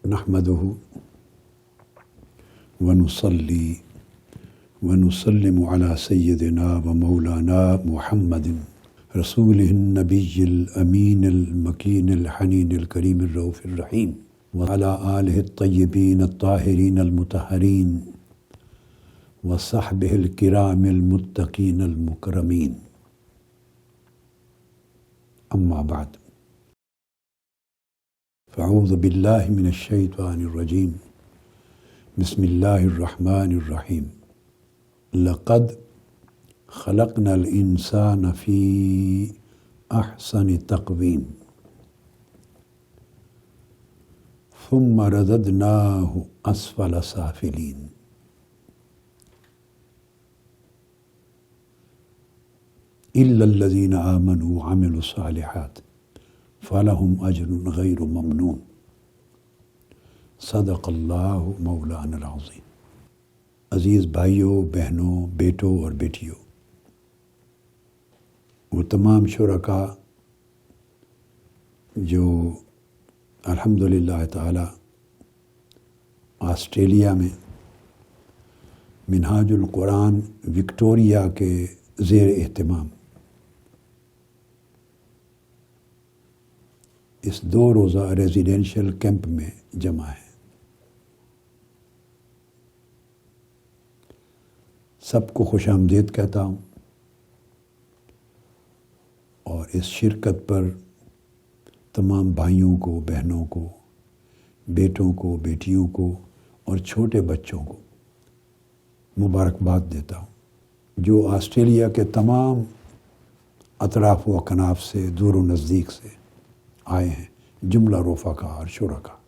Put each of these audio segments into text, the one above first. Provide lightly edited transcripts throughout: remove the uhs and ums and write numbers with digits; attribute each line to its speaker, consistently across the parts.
Speaker 1: نحمده ونصلي ونسلم على سيدنا ومولانا محمد رسوله النبي الأمين المكين الحنين الكريم الرؤوف الرحيم وعلى آله الطيبين الطاهرين المطهرين وصحبه الكرام المتقين المكرمين. أما بعد، فأعوذ بالله من الشيطان الرجيم. بسم الله الرحمن الرحيم. لقد خلقنا الإنسان في أحسن تقويم ثم رددناه أسفل سافلين. إلا الذين آمنوا وعملوا الصالحات فلهم أجر غير ممنون. صدق اللہ مولانا العظیم. عزیز بھائیوں، بہنوں، بیٹوں اور بیٹیوں، وہ تمام شرکاء جو الحمدللہ تعالی آسٹریلیا میں منہاج القرآن وکٹوریا کے زیر اہتمام اس 2 روزہ ریزیڈینشل کیمپ میں جمع ہے، سب کو خوش آمدید کہتا ہوں، اور اس شرکت پر تمام بھائیوں کو، بہنوں کو، بیٹوں کو، بیٹیوں کو اور چھوٹے بچوں کو مبارکباد دیتا ہوں، جو آسٹریلیا کے تمام اطراف و اکناف سے، دور و نزدیک سے آئے ہیں، جملہ رفقا اور شرکاء،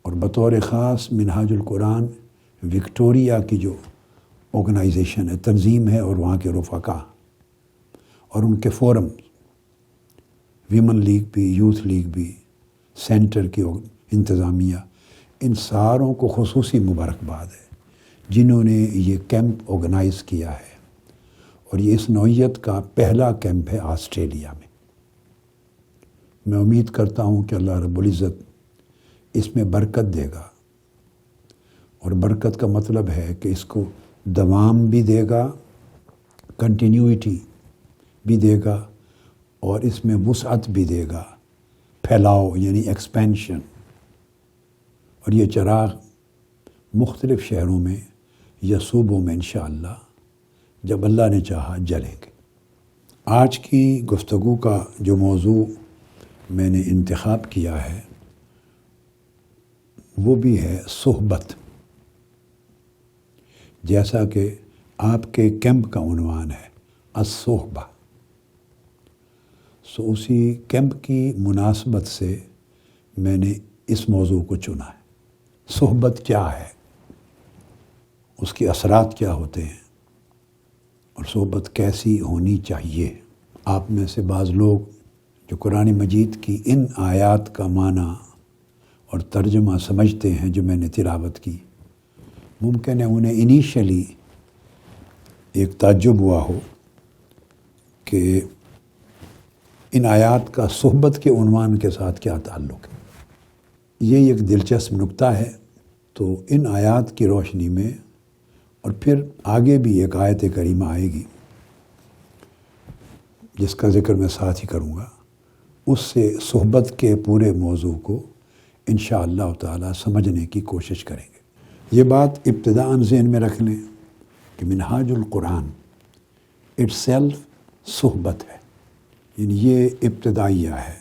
Speaker 1: اور بطور خاص منہاج القرآن وکٹوریا کی جو آرگنائزیشن ہے، تنظیم ہے، اور وہاں کے رفقا اور ان کے فورم، ویمن لیگ بھی، یوتھ لیگ بھی، سینٹر کی انتظامیہ، ان ساروں کو خصوصی مبارکباد ہے جنہوں نے یہ کیمپ آرگنائز کیا ہے، اور یہ اس نوعیت کا پہلا کیمپ ہے آسٹریلیا میں۔ میں امید کرتا ہوں کہ اللہ رب العزت اس میں برکت دے گا، اور برکت کا مطلب ہے کہ اس کو دوام بھی دے گا، کنٹینیوٹی بھی دے گا، اور اس میں وسعت بھی دے گا، پھیلاؤ یعنی ایکسپینشن، اور یہ چراغ مختلف شہروں میں یا صوبوں میں انشاءاللہ جب اللہ نے چاہا جلیں گے۔ آج کی گفتگو کا جو موضوع میں نے انتخاب کیا ہے وہ بھی ہے صحبت، جیسا کہ آپ کے کیمپ کا عنوان ہے الصحبہ، سو اسی کیمپ کی مناسبت سے میں نے اس موضوع کو چنا ہے۔ صحبت کیا ہے، اس کے اثرات کیا ہوتے ہیں، اور صحبت کیسی ہونی چاہیے۔ آپ میں سے بعض لوگ جو قرآن مجید کی ان آیات کا معنی اور ترجمہ سمجھتے ہیں جو میں نے تلاوت کی، ممکن ہے انہیں انیشلی ایک تعجب ہوا ہو کہ ان آیات کا صحبت کے عنوان کے ساتھ کیا تعلق ہے۔ یہ ایک دلچسپ نکتہ ہے، تو ان آیات کی روشنی میں، اور پھر آگے بھی ایک آیت کریمہ آئے گی جس کا ذکر میں ساتھ ہی کروں گا، اس سے صحبت کے پورے موضوع کو انشاءاللہ تعالی سمجھنے کی کوشش کریں گے۔ یہ بات ابتداءً ذہن میں رکھ لیں کہ منہاج القرآن اٹ سیلف صحبت ہے، یعنی یہ ابتدائیہ ہے،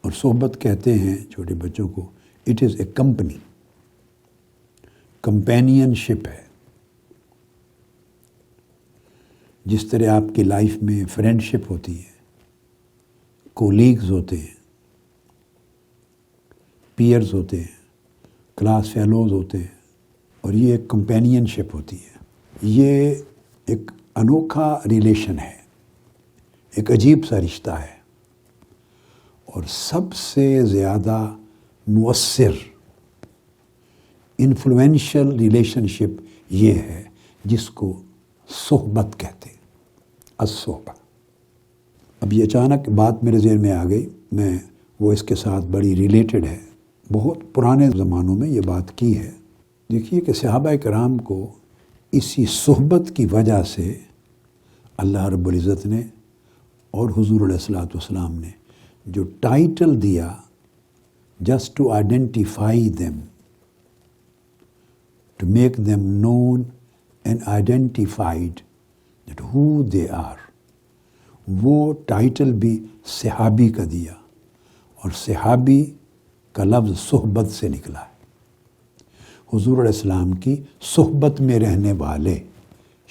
Speaker 1: اور صحبت کہتے ہیں چھوٹے بچوں کو it is a company, companionship ہے۔ جس طرح آپ کی لائف میں فرینڈ شپ ہوتی ہے، کولیگز ہوتے ہیں، پیئرز ہوتے ہیں، کلاس فیلوز ہوتے ہیں، اور یہ ایک کمپینین شپ ہوتی ہے۔ یہ ایک انوکھا ریلیشن ہے، ایک عجیب سا رشتہ ہے، اور سب سے زیادہ مؤثر انفلوئنشل ریلیشن شپ یہ ہے جس کو صحبت کہتے ہیں، الصحبہ۔ اب یہ اچانک بات میرے ذہن میں آ گئی، وہ اس کے ساتھ بڑی ریلیٹڈ ہے، بہت پرانے زمانوں میں یہ بات کی ہے. دیکھیے کہ صحابہ کرام کو اسی صحبت کی وجہ سے اللہ رب العزت نے اور حضور علیہ الصلوۃ والسلام نے جو ٹائٹل دیا just to identify them, to make them known and identified that who they are, وہ ٹائٹل بھی صحابی کا دیا. اور صحابی کا لفظ صحبت سے نکلا ہے. حضور علیہ السلام کی صحبت میں رہنے والے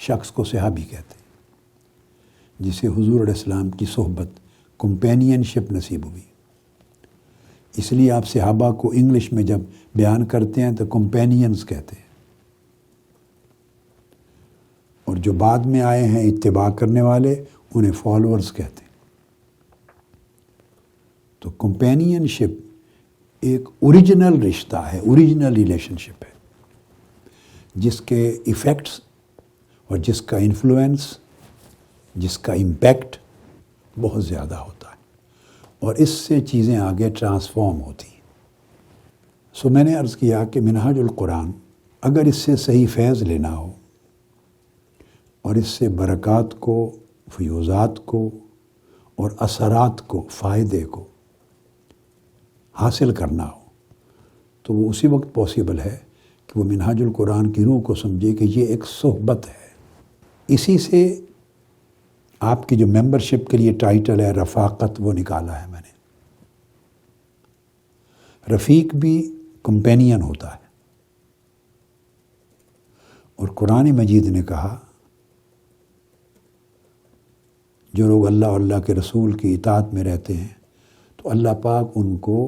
Speaker 1: شخص کو صحابی کہتے ہیں، جسے حضور علیہ السلام کی صحبت کمپینین شپ نصیب ہوئی. اس لیے آپ صحابہ کو انگلش میں جب بیان کرتے ہیں تو کمپینینز کہتے ہیں، اور جو بعد میں آئے ہیں اتباع کرنے والے انہیں فالورز کہتے ہیں. تو کمپینین شپ ایک اوریجنل رشتہ ہے، اوریجنل ریلیشن شپ ہے، جس کے ایفیکٹس اور جس کا انفلوئنس، جس کا امپیکٹ بہت زیادہ ہوتا ہے، اور اس سے چیزیں آگے ٹرانسفارم ہوتی ہیں. سو میں نے عرض کیا کہ منہاج القرآن اگر اس سے صحیح فیض لینا ہو اور اس سے برکات کو، فیوزات کو اور اثرات کو، فائدے کو حاصل کرنا ہو تو وہ اسی وقت پاسبل ہے کہ وہ منہاج القرآن کی روح کو سمجھے کہ یہ ایک صحبت ہے. اسی سے آپ کی جو ممبرشپ کے لیے ٹائٹل ہے رفاقت، وہ نکالا ہے میں نے. رفیق بھی کمپینین ہوتا ہے، اور قرآن مجید نے کہا جو لوگ اللہ اور اللہ کے رسول کی اطاعت میں رہتے ہیں تو اللہ پاک ان کو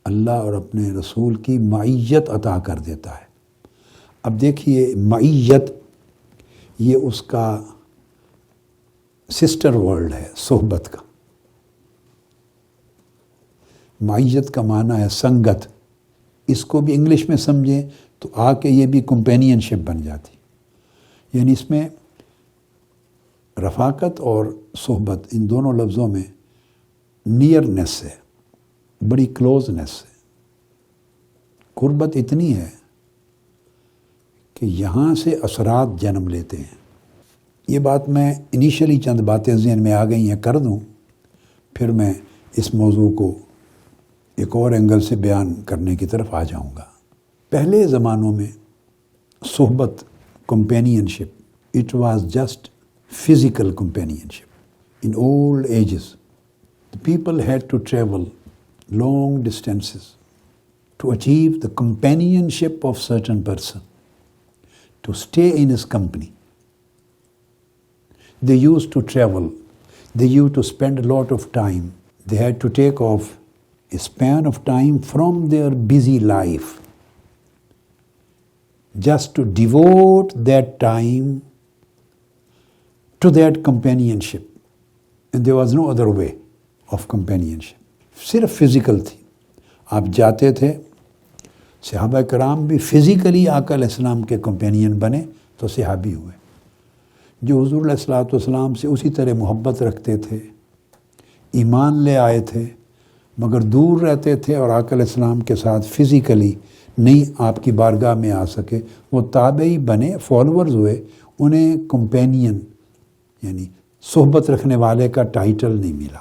Speaker 1: اللہ اور اپنے رسول کی معیت عطا کر دیتا ہے. اب دیکھیے معیت یہ اس کا سسٹر ورڈ ہے صحبت کا. معیت کا معنی ہے سنگت. اس کو بھی انگلش میں سمجھیں تو آ کے یہ بھی کمپینین شپ بن جاتی. یعنی اس میں رفاقت اور صحبت ان دونوں لفظوں میں نیئرنیس ہے، بڑی کلوزنیس ہے، قربت اتنی ہے کہ یہاں سے اثرات جنم لیتے ہیں. یہ بات میں انیشلی چند باتیں ذہن میں آ گئی ہیں کر دوں، پھر میں اس موضوع کو ایک اور اینگل سے بیان کرنے کی طرف آ جاؤں گا. پہلے زمانوں میں صحبت، companion ship, it was just physical companionship. In old ages, the people had to travel long distances to achieve the companionship of certain person, to stay in his company. They used to travel. They used to spend a lot of time. They had to take off a span of time from their busy life just to devote that time to that companionship. And there was no other way of companionship. صرف physical تھی. آپ جاتے تھے، صحابہ کرام بھی physically آقا علیہ السلام کے کمپینین بنے تو صحابی ہوئے. جو حضور علیہ الصلوۃ والسلام سے اسی طرح محبت رکھتے تھے، ایمان لے آئے تھے مگر دور رہتے تھے اور آقا علیہ السلام کے ساتھ فزیکلی نہیں آپ کی بارگاہ میں آ سکے، وہ تابعی بنے، فالورز ہوئے. انہیں کمپینین یعنی صحبت رکھنے والے کا ٹائٹل نہیں ملا،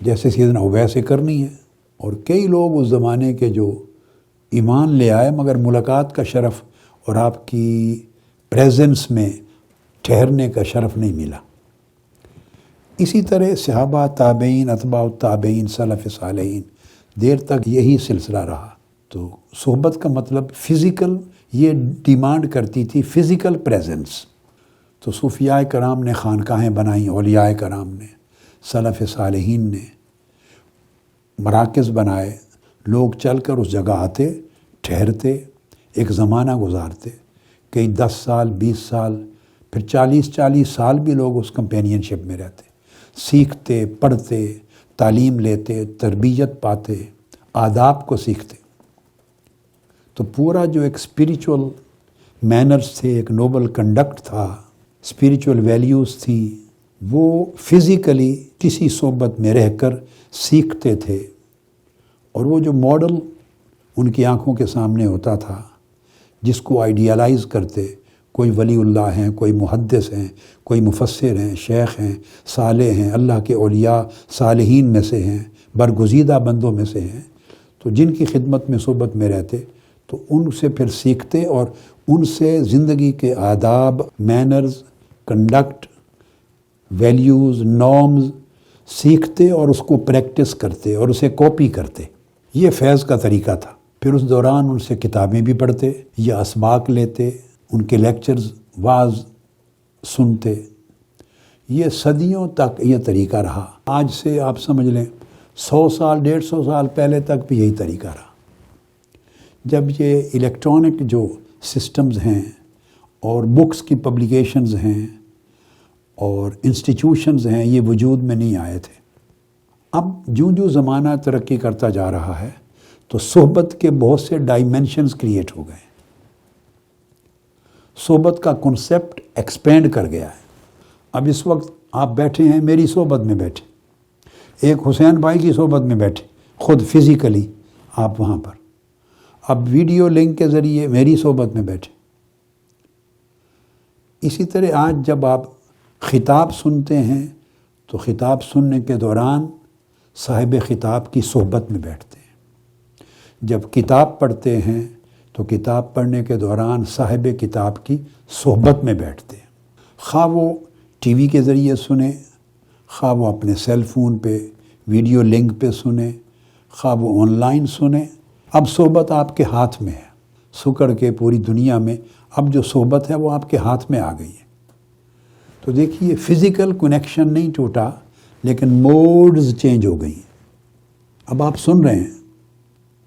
Speaker 1: جیسے سیدنا اویس کرنی ہے. اور کئی لوگ اس زمانے کے جو ایمان لے آئے مگر ملاقات کا شرف اور آپ کی پریزنس میں ٹھہرنے کا شرف نہیں ملا. اسی طرح صحابہ، تابعین، اتباع التابعین، سلف صالحین، دیر تک یہی سلسلہ رہا. تو صحبت کا مطلب فزیکل، یہ ڈیمانڈ کرتی تھی فزیکل پریزنس. تو صوفیاء کرام نے خانقاہیں بنائیں، اولیاء کرام نے، سلف صالحین نے مراکز بنائے. لوگ چل کر اس جگہ آتے، ٹھہرتے، ایک زمانہ گزارتے، کئی 10 سال، 20 سال، پھر 40 سال بھی لوگ اس کمپینین شپ میں رہتے، سیکھتے، پڑھتے، تعلیم لیتے، تربیت پاتے، آداب کو سیکھتے. تو پورا جو ایک اسپریچول مینرز تھے، ایک نوبل کنڈکٹ تھا، اسپریچول ویلیوز تھیں، وہ فزیکلی کسی صحبت میں رہ کر سیکھتے تھے. اور وہ جو ماڈل ان کی آنکھوں کے سامنے ہوتا تھا، جس کو آئیڈیالائز کرتے، کوئی ولی اللہ ہیں، کوئی محدث ہیں، کوئی مفسر ہیں، شیخ ہیں، صالح ہیں، اللہ کے اولیاء صالحین میں سے ہیں، برگزیدہ بندوں میں سے ہیں، تو جن کی خدمت میں صحبت میں رہتے تو ان سے پھر سیکھتے اور ان سے زندگی کے آداب، مینرز، کنڈکٹ، ویلیوز، نارمز سیکھتے اور اس کو پریکٹس کرتے اور اسے کاپی کرتے۔ یہ فیض کا طریقہ تھا۔ پھر اس دوران ان سے کتابیں بھی پڑھتے یا اسباق لیتے، ان کے لیکچرز، واعظ سنتے۔ یہ صدیوں تک یہ طریقہ رہا۔ آج سے آپ سمجھ لیں 100 سال 150 سال پہلے تک بھی یہی طریقہ رہا۔ جب یہ الیکٹرانک جو سسٹمز ہیں اور بکس کی پبلیکیشنز ہیں اور انسٹیٹیوشنز ہیں، یہ وجود میں نہیں آئے تھے۔ اب جو زمانہ ترقی کرتا جا رہا ہے تو صحبت کے بہت سے ڈائمینشنز کریٹ ہو گئے۔ صحبت کا کنسیپٹ ایکسپینڈ کر گیا ہے۔ اب اس وقت آپ بیٹھے ہیں، میری صحبت میں بیٹھے، ایک حسین بھائی کی صحبت میں بیٹھے، خود فزیکلی آپ وہاں پر، اب ویڈیو لنک کے ذریعے میری صحبت میں بیٹھے۔ اسی طرح آج جب آپ خطاب سنتے ہیں تو خطاب سننے کے دوران صاحب خطاب کی صحبت میں بیٹھتے ہیں۔ جب کتاب پڑھتے ہیں تو کتاب پڑھنے کے دوران صاحب کتاب کی صحبت میں بیٹھتے ہیں۔ خواہ وہ ٹی وی کے ذریعے سنیں، خواہ وہ اپنے سیل فون پہ ویڈیو لنک پہ سنیں، خواہ وہ آن لائن سنیں، اب صحبت آپ کے ہاتھ میں ہے۔ سکڑ کے پوری دنیا میں اب جو صحبت ہے وہ آپ کے ہاتھ میں آ گئی ہے۔ تو دیکھیے فزیکل کنیکشن نہیں ٹوٹا، لیکن موڈز چینج ہو گئی۔ اب آپ سن رہے ہیں،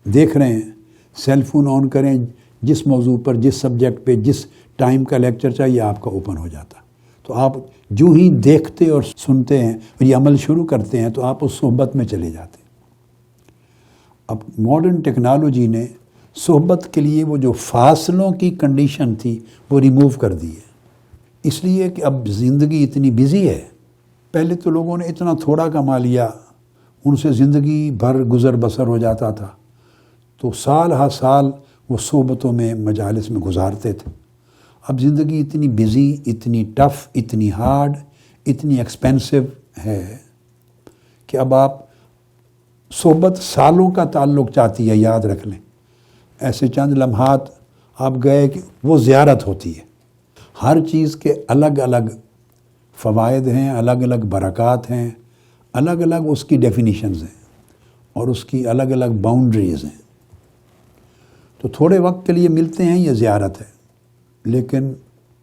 Speaker 1: دیکھ رہے ہیں، سیل فون آن کریں، جس موضوع پر، جس سبجیکٹ پہ، جس ٹائم کا لیکچر چاہیے آپ کا اوپن ہو جاتا۔ تو آپ جو ہی دیکھتے اور سنتے ہیں اور یہ عمل شروع کرتے ہیں تو آپ اس صحبت میں چلے جاتے ہیں۔ اب ماڈرن ٹیکنالوجی نے صحبت کے لیے وہ جو فاصلوں کی کنڈیشن تھی وہ ریموو کر دی ہے، اس لیے کہ اب زندگی اتنی بزی ہے۔ پہلے تو لوگوں نے اتنا تھوڑا کما لیا، ان سے زندگی بھر گزر بسر ہو جاتا تھا، تو سال ہر سال وہ صحبتوں میں، مجالس میں گزارتے تھے۔ اب زندگی اتنی بزی، اتنی ٹف، اتنی ہارڈ، اتنی ایکسپینسو ہے کہ اب آپ صحبت سالوں کا تعلق چاہتی ہے، یاد رکھ لیں۔ ایسے چند لمحات آپ گئے کہ وہ زیارت ہوتی ہے۔ ہر چیز کے الگ الگ فوائد ہیں، الگ الگ برکات ہیں، الگ الگ اس کی ڈیفینیشنز ہیں اور اس کی الگ الگ باؤنڈریز ہیں۔ تو تھوڑے وقت کے لیے ملتے ہیں، یہ زیارت ہے، لیکن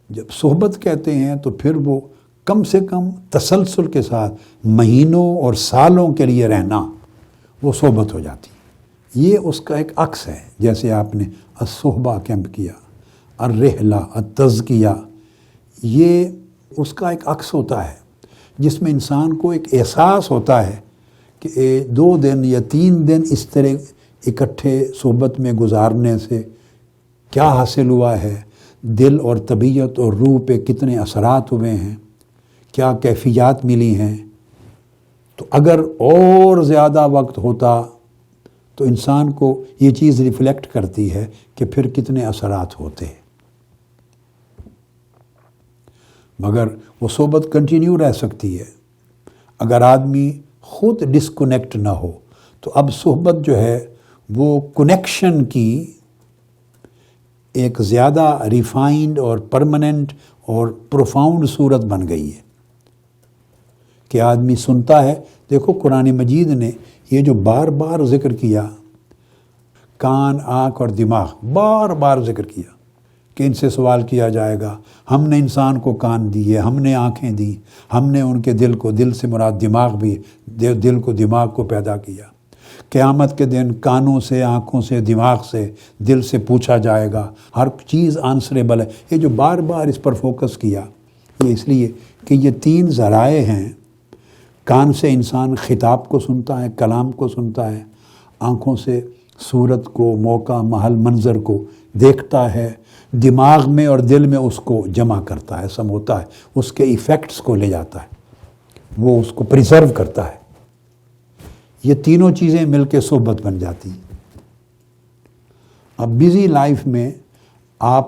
Speaker 1: جب صحبت کہتے ہیں تو پھر وہ کم سے کم تسلسل کے ساتھ مہینوں اور سالوں کے لیے رہنا، وہ صحبت ہو جاتی ہے۔ یہ اس کا ایک عکس ہے، جیسے آپ نے الصحبہ کیمپ کیا، الرحلہ، التزکیہ، یہ اس کا ایک عکس ہوتا ہے جس میں انسان کو ایک احساس ہوتا ہے کہ 2 دن یا 3 دن اس طرح اکٹھے صحبت میں گزارنے سے کیا حاصل ہوا ہے، دل اور طبیعت اور روح پہ کتنے اثرات ہوئے ہیں، کیا کیفیات ملی ہیں۔ تو اگر اور زیادہ وقت ہوتا تو انسان کو یہ چیز ریفلیکٹ کرتی ہے کہ پھر کتنے اثرات ہوتے ہیں۔ مگر وہ صحبت کنٹینیو رہ سکتی ہے اگر آدمی خود ڈسکنیکٹ نہ ہو۔ تو اب صحبت جو ہے وہ کنیکشن کی ایک زیادہ ریفائنڈ اور پرماننٹ اور پروفاؤنڈ صورت بن گئی ہے کہ آدمی سنتا ہے۔ دیکھو قرآن مجید نے یہ جو بار بار ذکر کیا، کان، آنکھ اور دماغ، بار بار ذکر کیا کہ ان سے سوال کیا جائے گا۔ ہم نے انسان کو کان دیے، ہم نے آنکھیں دی، ہم نے ان کے دل کو، دل سے مراد دماغ بھی، دل کو، دماغ کو پیدا کیا۔ قیامت کے دن کانوں سے، آنکھوں سے، دماغ سے، دل سے پوچھا جائے گا، ہر چیز آنسریبل ہے۔ یہ جو بار بار اس پر فوکس کیا، یہ اس لیے کہ یہ 3 ذرائع ہیں۔ کان سے انسان خطاب کو سنتا ہے، کلام کو سنتا ہے، آنکھوں سے صورت کو، موقع، محل، منظر کو دیکھتا ہے، دماغ میں اور دل میں اس کو جمع کرتا ہے، سموتا ہے، اس کے ایفیکٹس کو لے جاتا ہے، وہ اس کو پریزرو کرتا ہے۔ یہ تینوں چیزیں مل کے صحبت بن جاتی ہیں۔ اب بزی لائف میں آپ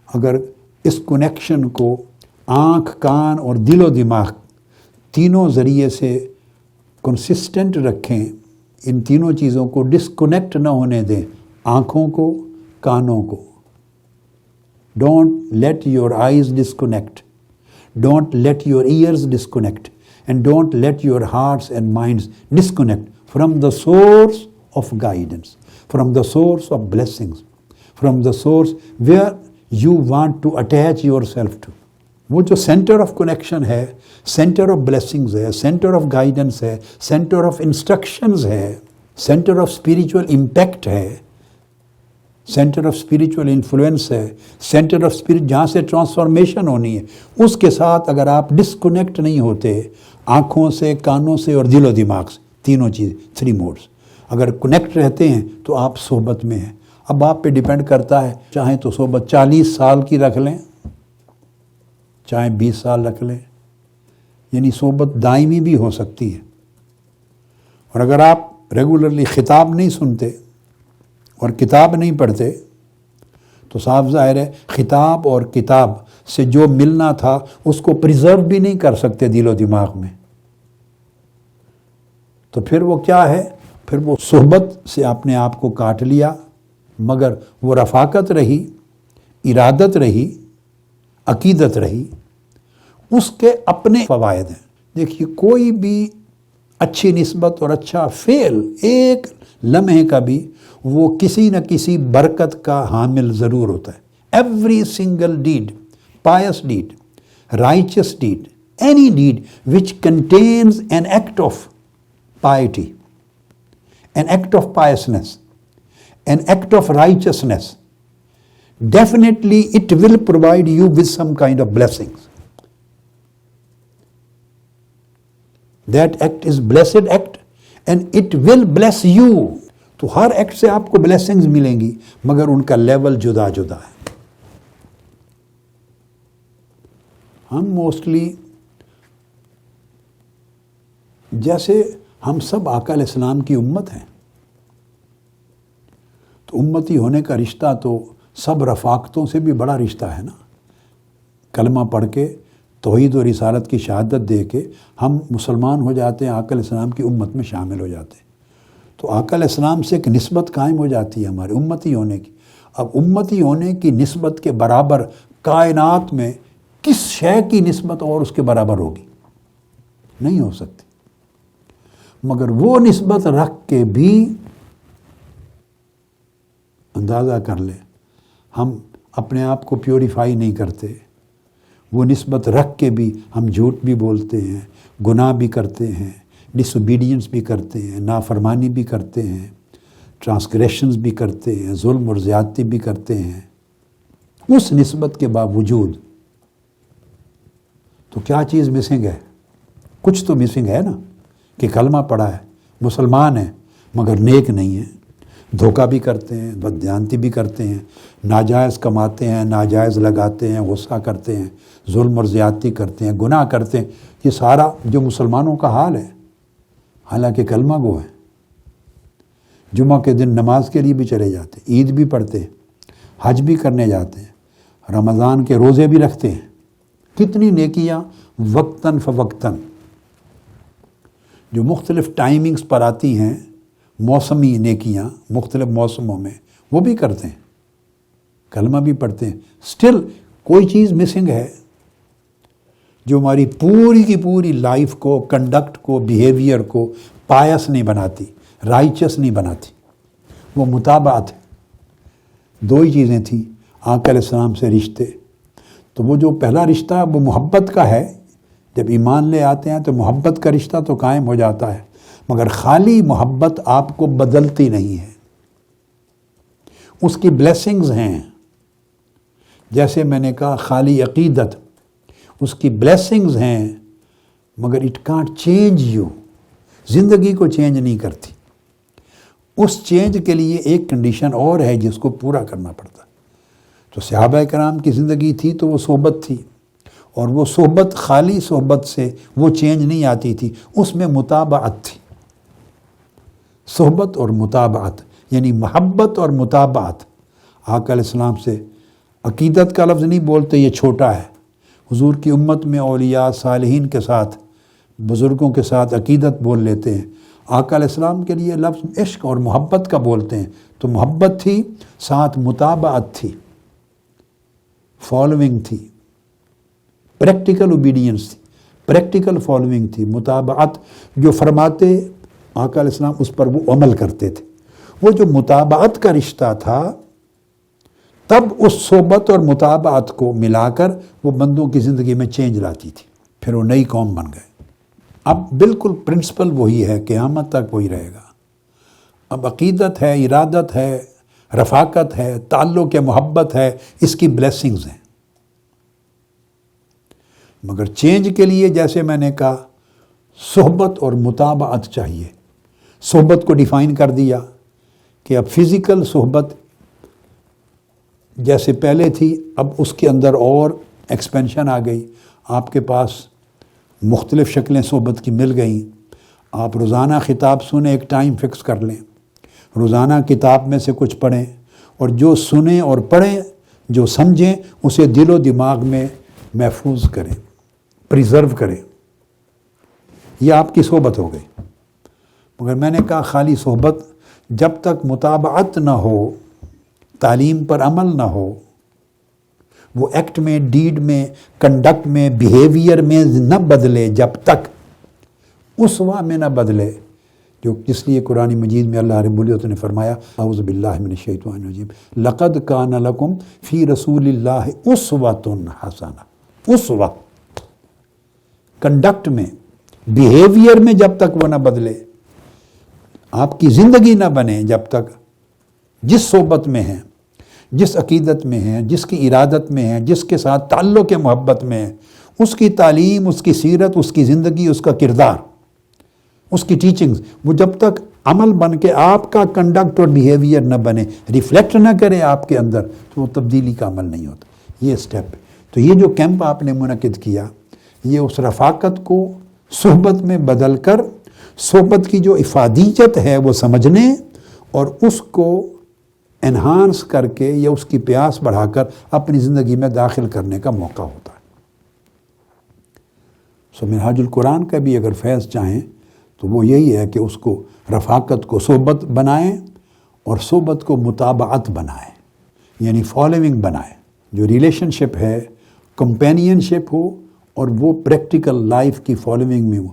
Speaker 1: اگر اس کنیکشن کو آنکھ، کان اور دل و دماغ تینوں ذریعے سے کنسسٹنٹ رکھیں، ان تینوں چیزوں کو ڈسکنیکٹ نہ ہونے دیں، آنکھوں کو، کانوں کو. Don't let your eyes disconnect, don't let your ears disconnect, and don't let your hearts and minds disconnect from the source of guidance, from the source of blessings, from the source where you want to attach yourself to. وہ جو centre of connection ہے، centre of blessings ہے، centre of guidance ہے، centre of instructions ہے، centre of spiritual impact ہے، centre of spiritual influence ہے، centre of spirit جہاں سے ٹرانسفارمیشن ہونی ہے، اس کے ساتھ اگر آپ ڈسکنیکٹ نہیں ہوتے آنکھوں سے، کانوں سے اور دل و دماغ سے، تینوں چیز، 3 موڈز، اگر کنیکٹ رہتے ہیں تو آپ صحبت میں ہیں. اب آپ پہ ڈیپینڈ کرتا ہے، چاہیں تو صحبت 40 سال کی رکھ لیں، چاہے 20 سال رکھ لیں، یعنی صحبت دائمی بھی ہو سکتی ہے. اور اگر آپ ریگولرلی خطاب نہیں سنتے اور کتاب نہیں پڑھتے تو صاف ظاہر ہے خطاب اور کتاب سے جو ملنا تھا اس کو پریزرو بھی نہیں کر سکتے دل و دماغ میں. تو پھر وہ کیا ہے؟ پھر وہ صحبت سے اپنے آپ کو کاٹ لیا، مگر وہ رفاقت رہی، ارادت رہی، عقیدت رہی. اس کے اپنے فوائد ہیں. دیکھیے کوئی بھی اچھی نسبت اور اچھا فعل ایک لمحے کا بھی وہ کسی نہ کسی برکت کا حامل ضرور ہوتا ہے. Every single deed, pious deed, righteous deed, any deed which contains an act of piety, an act of piousness, an act of righteousness, definitely it will provide you with some kind of blessings. That act is blessed act and it will bless you. تو ہر act سے آپ کو blessings ملیں گی، مگر ان کا level جدا جدا ہے. ہم موسٹلی جیسے ہم سب آقا علیہ السلام کی امت ہیں، تو امتی ہونے کا رشتہ تو سب رفاقتوں سے بھی بڑا رشتہ ہے نا. کلمہ پڑھ کے توحید و رسالت کی شہادت دے کے ہم مسلمان ہو جاتے ہیں، آقا علیہ السلام کی امت میں شامل ہو جاتے ہیں. تو آقا علیہ السلام سے ایک نسبت قائم ہو جاتی ہے ہمارے امتی ہونے کی. اب امتی ہونے کی نسبت کے برابر کائنات میں کس شے کی نسبت اور اس کے برابر ہوگی؟ نہیں ہو سکتی. مگر وہ نسبت رکھ کے بھی اندازہ کر لیں، ہم اپنے آپ کو پیوریفائی نہیں کرتے. وہ نسبت رکھ کے بھی ہم جھوٹ بھی بولتے ہیں، گناہ بھی کرتے ہیں، ڈس اوبیڈینس بھی کرتے ہیں، نافرمانی بھی کرتے ہیں، ٹرانسگریشنز بھی کرتے ہیں، ظلم اور زیادتی بھی کرتے ہیں. اس نسبت کے باوجود تو کیا چیز مسنگ ہے؟ کچھ تو مسنگ ہے نا، کہ کلمہ پڑھا ہے، مسلمان ہے، مگر نیک نہیں ہے، دھوکہ بھی کرتے ہیں، بددیانتی بھی کرتے ہیں، ناجائز کماتے ہیں، ناجائز لگاتے ہیں، غصہ کرتے ہیں، ظلم اور زیادتی کرتے ہیں، گناہ کرتے ہیں. یہ سارا جو مسلمانوں کا حال ہے، حالانکہ کلمہ گو ہے. جمعہ کے دن نماز کے لیے بھی چلے جاتے ہیں، عید بھی پڑھتے ہیں، حج بھی کرنے جاتے ہیں، رمضان کے روزے بھی رکھتے ہیں. کتنی نیکیاں وقتاً فوقتاً جو مختلف ٹائمنگز پر آتی ہیں، موسمی نیکیاں مختلف موسموں میں، وہ بھی کرتے ہیں، کلمہ بھی پڑھتے ہیں. سٹل کوئی چیز مسنگ ہے جو ہماری پوری کی پوری لائف کو، کنڈکٹ کو، بیہیویئر کو پائس نہیں بناتی، رائچس نہیں بناتی. وہ مطابعت ہے. 2 ہی چیزیں تھیں آقا علیہ السلام سے رشتے. تو وہ جو پہلا رشتہ وہ محبت کا ہے. جب ایمان لے آتے ہیں تو محبت کا رشتہ تو قائم ہو جاتا ہے، مگر خالی محبت آپ کو بدلتی نہیں ہے. اس کی بلیسنگز ہیں. جیسے میں نے کہا خالی عقیدت، اس کی بلیسنگز ہیں، مگر اٹ کانٹ چینج یو. زندگی کو چینج نہیں کرتی. اس چینج کے لیے ایک کنڈیشن اور ہے جس کو پورا کرنا پڑتا. تو صحابہ کرام کی زندگی تھی تو وہ صحبت تھی، اور وہ صحبت خالی صحبت سے وہ چینج نہیں آتی تھی، اس میں مطابعت تھی. صحبت اور مطابعت یعنی محبت اور مطابعت آقا علیہ السلام سے عقیدت کا لفظ نہیں بولتے، یہ چھوٹا ہے۔ حضور کی امت میں اولیاء صالحین کے ساتھ، بزرگوں کے ساتھ عقیدت بول لیتے ہیں۔ آقا علیہ السلام کے لیے لفظ عشق اور محبت کا بولتے ہیں، تو محبت تھی، ساتھ متابعت تھی، فالوئنگ تھی، پریکٹیکل اوبیڈینس تھی، پریکٹیکل فالوئنگ تھی، متابعت۔ جو فرماتے آقا علیہ السلام اس پر وہ عمل کرتے تھے۔ وہ جو متابعت کا رشتہ تھا، تب اس صحبت اور متابعت کو ملا کر وہ بندوں کی زندگی میں چینج لاتی تھی، پھر وہ نئی قوم بن گئے۔ اب بالکل پرنسپل وہی ہے، قیامت تک وہی رہے گا۔ اب عقیدت ہے، ارادت ہے، رفاقت ہے، تعلق ہے، محبت ہے، اس کی بلیسنگز ہیں۔ مگر چینج کے لیے جیسے میں نے کہا صحبت اور متابعت چاہیے۔ صحبت کو ڈیفائن کر دیا کہ اب فزیکل صحبت جیسے پہلے تھی، اب اس کے اندر اور ایکسپینشن آ گئی۔ آپ کے پاس مختلف شکلیں صحبت کی مل گئیں۔ آپ روزانہ خطاب سنیں، ایک ٹائم فکس کر لیں، روزانہ کتاب میں سے کچھ پڑھیں، اور جو سنیں اور پڑھیں، جو سمجھیں، اسے دل و دماغ میں محفوظ کریں، پریزرو کریں۔ یہ آپ کی صحبت ہو گئی۔ مگر میں نے کہا خالی صحبت جب تک متابعت نہ ہو، تعلیم پر عمل نہ ہو، وہ ایکٹ میں، ڈیڈ میں، کنڈکٹ میں، بیہیویئر میں نہ بدلے، جب تک اسوہ میں نہ بدلے، جس لیے قرآن مجید میں اللہ رب العزت نے فرمایا اعوذ باللہ من الشیطان الرجیم لقد کان لکم فی رسول اللہ اسوۃ حسنہ۔ اسوہ کنڈکٹ میں، بیہیویئر میں جب تک وہ نہ بدلے، آپ کی زندگی نہ بنے، جب تک جس صحبت میں ہیں، جس عقیدت میں ہیں، جس کی ارادت میں ہیں، جس کے ساتھ تعلق محبت میں ہے، اس کی تعلیم، اس کی سیرت، اس کی زندگی، اس کا کردار، اس کی ٹیچنگز، وہ جب تک عمل بن کے آپ کا کنڈکٹ اور بیہیویئر نہ بنے، ریفلیکٹ نہ کرے آپ کے اندر، تو وہ تبدیلی کا عمل نہیں ہوتا۔ یہ سٹیپ ہے۔ تو یہ جو کیمپ آپ نے منعقد کیا، یہ اس رفاقت کو صحبت میں بدل کر صحبت کی جو افادیت ہے وہ سمجھنے اور اس کو انہانس کر کے یا اس کی پیاس بڑھا کر اپنی زندگی میں داخل کرنے کا موقع ہوتا ہے۔ منہاج القرآن کا بھی اگر فیض چاہیں تو وہ یہی ہے کہ اس کو رفاقت کو صحبت بنائیں اور صحبت کو متابعت بنائیں، یعنی فالوئنگ بنائیں۔ جو ریلیشن شپ ہے، کمپینین شپ ہو، اور وہ پریکٹیکل لائف کی فالوئنگ میں ہو،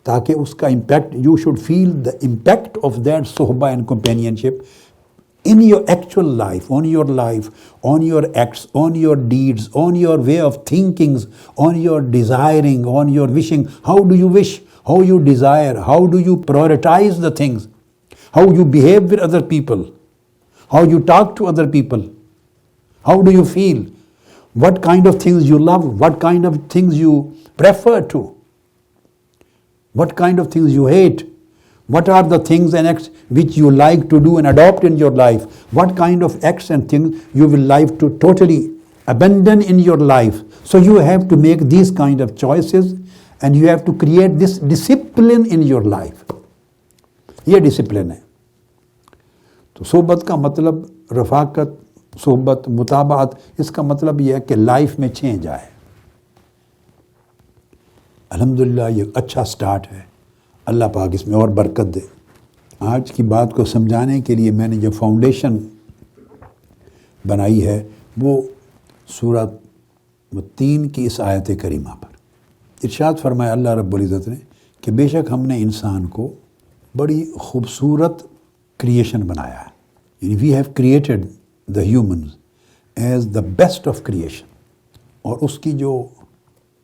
Speaker 1: تاکہ اس کا impact, you should feel the impact of that صحبہ and companionship in your actual life, on your acts, on your deeds, on your way of thinking, on your desiring, on your wishing. How do you wish? How you desire? How do you prioritize the things? How you behave with other people? How you talk to other people? How do you feel? What kind of things you love? What kind of things you prefer to? What kind of things you hate? What are the things and acts which you like to do and adopt in your life? What kind of acts and things you will like to totally abandon in your life? So you have to make these kind of choices and you have to create this discipline in your life. یہ discipline ہے۔ تو صحبت کا مطلب رفاقت، صحبت، متابعت، اس کا مطلب یہ ہے کہ لائف میں چینج آئے۔ الحمدللہ یہ اچھا سٹارٹ ہے، اللہ پاک اس میں اور برکت دے۔ آج کی بات کو سمجھانے کے لیے میں نے جو فاؤنڈیشن بنائی ہے وہ سورہ 3 کی اس آیت کریمہ پر ارشاد فرمایا اللہ رب العزت نے کہ بے شک ہم نے انسان کو بڑی خوبصورت کریشن بنایا ہے، یعنی we have created the humans as the best of creation, اور اس کی جو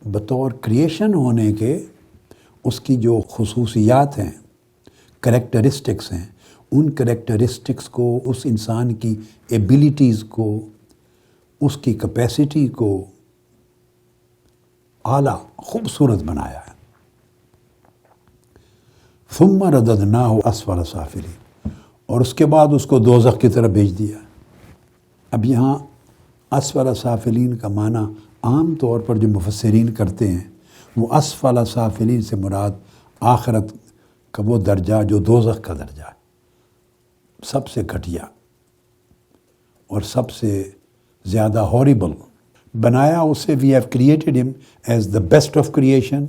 Speaker 1: بطور کریشن ہونے کے اس کی جو خصوصیات ہیں، کریکٹرسٹکس ہیں، ان کریکٹرسٹکس کو، اس انسان کی ایبیلیٹیز کو، اس کی کیپیسٹی کو اعلیٰ خوبصورت بنایا ہے۔ ثم رددناہ اسفل سافلین، اور اس کے بعد اس کو دوزخ کی طرف بھیج دیا۔ اب یہاں اسفل سافلین کا معنی عام طور پر جو مفسرین کرتے ہیں، وہ اسفل سافلین سے مراد آخرت کا وہ درجہ جو دوزخ کا درجہ ہے، سب سے گھٹیا اور سب سے زیادہ ہاریبل بنایا اسے. We have created him as the best of creation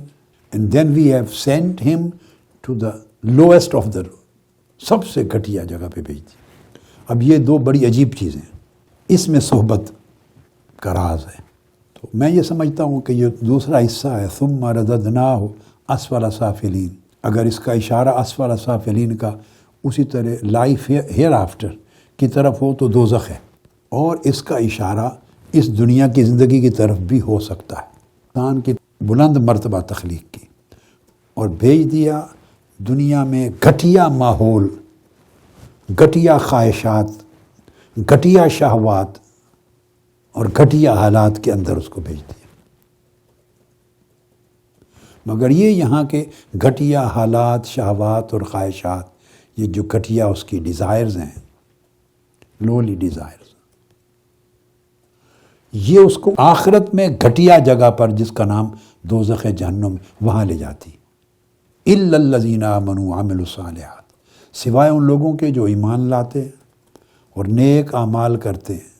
Speaker 1: and then we have sent him to the lowest of the, سب سے گھٹیا جگہ پہ بھیج دی. اب یہ دو بڑی عجیب چیزیں، اس میں صحبت کا راز ہے. تو میں یہ سمجھتا ہوں کہ یہ دوسرا حصہ ہے ثم رددناہ اسفل سافلین. اگر اس کا اشارہ اسفل سافلین کا اسی طرح لائف ہیئر آفٹر کی طرف ہو تو دوزخ ہے، اور اس کا اشارہ اس دنیا کی زندگی کی طرف بھی ہو سکتا ہے. انسان کی بلند مرتبہ تخلیق کی اور بھیج دیا دنیا میں گھٹیا ماحول، گھٹیا خواہشات، گھٹیا شہوات اور گھٹیا حالات کے اندر اس کو بھیج دیا. مگر یہ یہاں کے گھٹیا حالات، شہوات اور خواہشات، یہ جو گھٹیا اس کی ڈیزائرز ہیں، لولی ڈیزائرز، یہ اس کو آخرت میں گھٹیا جگہ پر جس کا نام دوزخ جہنم وہاں لے جاتی. الا الذین آمنوا وعملوا الصالحات، سوائے ان لوگوں کے جو ایمان لاتے اور نیک اعمال کرتے ہیں،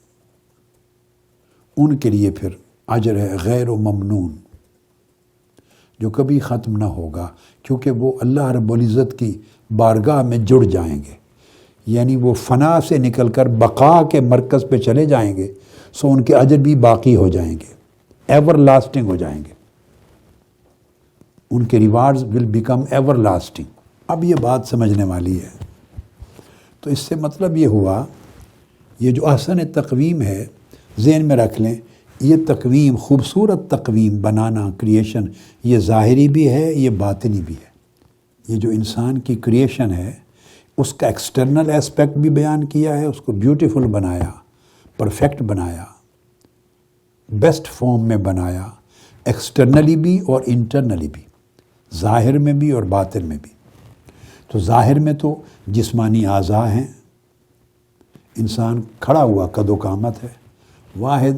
Speaker 1: ان کے لیے پھر اجر ہے غیر ممنون، جو کبھی ختم نہ ہوگا، کیونکہ وہ اللہ رب العزت کی بارگاہ میں جڑ جائیں گے. یعنی وہ فنا سے نکل کر بقا کے مرکز پہ چلے جائیں گے، سو ان کے اجر بھی باقی ہو جائیں گے، ایور لاسٹنگ ہو جائیں گے. ان کے rewards will become ever lasting. اب یہ بات سمجھنے والی ہے. تو اس سے مطلب یہ ہوا، یہ جو احسن تقویم ہے ذہن میں رکھ لیں، یہ تقویم، خوبصورت تقویم بنانا، کریشن، یہ ظاہری بھی ہے، یہ باطنی بھی ہے. یہ جو انسان کی کریشن ہے اس کا ایکسٹرنل ایسپیکٹ بھی بیان کیا ہے، اس کو بیوٹیفل بنایا، پرفیکٹ بنایا، بیسٹ فارم میں بنایا، ایکسٹرنلی بھی اور انٹرنلی بھی، ظاہر میں بھی اور باطن میں بھی. تو ظاہر میں تو جسمانی اعضاء ہیں، انسان کھڑا ہوا قد و قامت ہے. واحد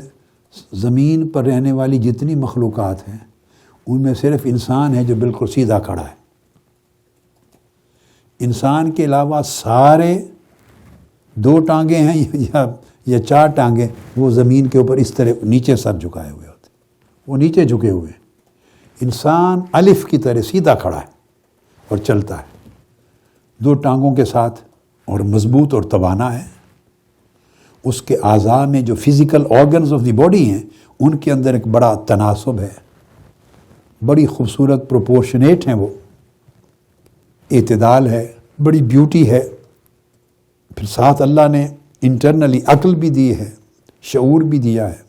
Speaker 1: زمین پر رہنے والی جتنی مخلوقات ہیں ان میں صرف انسان ہے جو بالکل سیدھا کھڑا ہے. انسان کے علاوہ سارے دو ٹانگیں ہیں یا چار ٹانگیں، وہ زمین کے اوپر اس طرح نیچے سر جھکائے ہوئے ہوتے، وہ نیچے جھکے ہوئے ہیں. انسان الف کی طرح سیدھا کھڑا ہے اور چلتا ہے دو ٹانگوں کے ساتھ، اور مضبوط اور توانا ہے. اس کے اعضاء میں جو physical organs of the body ہیں ان کے اندر ایک بڑا تناسب ہے، بڑی خوبصورت پروپورشنیٹ ہیں، وہ اعتدال ہے، بڑی بیوٹی ہے. پھر ساتھ اللہ نے انٹرنلی عقل بھی دی ہے، شعور بھی دیا ہے،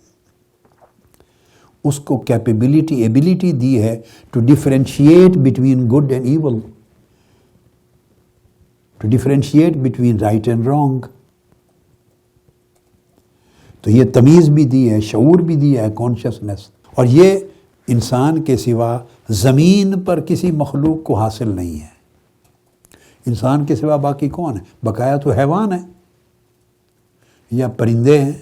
Speaker 1: اس کو کیپیبلٹی، ایبلٹی دی ہے to differentiate between good and evil, to differentiate between right and wrong. تو یہ تمیز بھی دی ہے، شعور بھی دیا ہے، کانشیسنس. اور یہ انسان کے سوا زمین پر کسی مخلوق کو حاصل نہیں ہے. انسان کے سوا باقی کون ہے؟ بقایا تو حیوان ہے یا پرندے ہیں.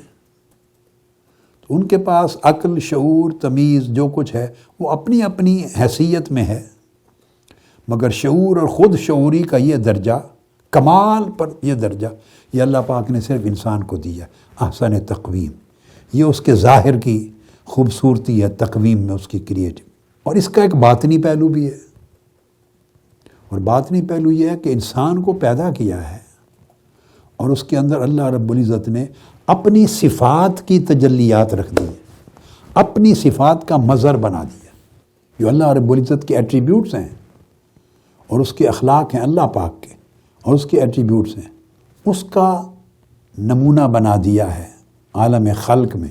Speaker 1: تو ان کے پاس عقل، شعور، تمیز جو کچھ ہے وہ اپنی اپنی حیثیت میں ہے، مگر شعور اور خود شعوری کا یہ درجہ، کمال پر یہ درجہ، یہ اللہ پاک نے صرف انسان کو دیا. احسن تقویم، یہ اس کے ظاہر کی خوبصورتی ہے تقویم میں، اس کی کریٹو. اور اس کا ایک باطنی پہلو بھی ہے، اور باطنی پہلو یہ ہے کہ انسان کو پیدا کیا ہے اور اس کے اندر اللہ رب العزت نے اپنی صفات کی تجلیات رکھ دی، اپنی صفات کا مظہر بنا دیا. جو اللہ رب العزت کے ایٹریبیوٹس ہیں اور اس کے اخلاق ہیں اللہ پاک کے، اور اس کے ایٹریبیوٹس ہیں، اس کا نمونہ بنا دیا ہے عالم خلق میں،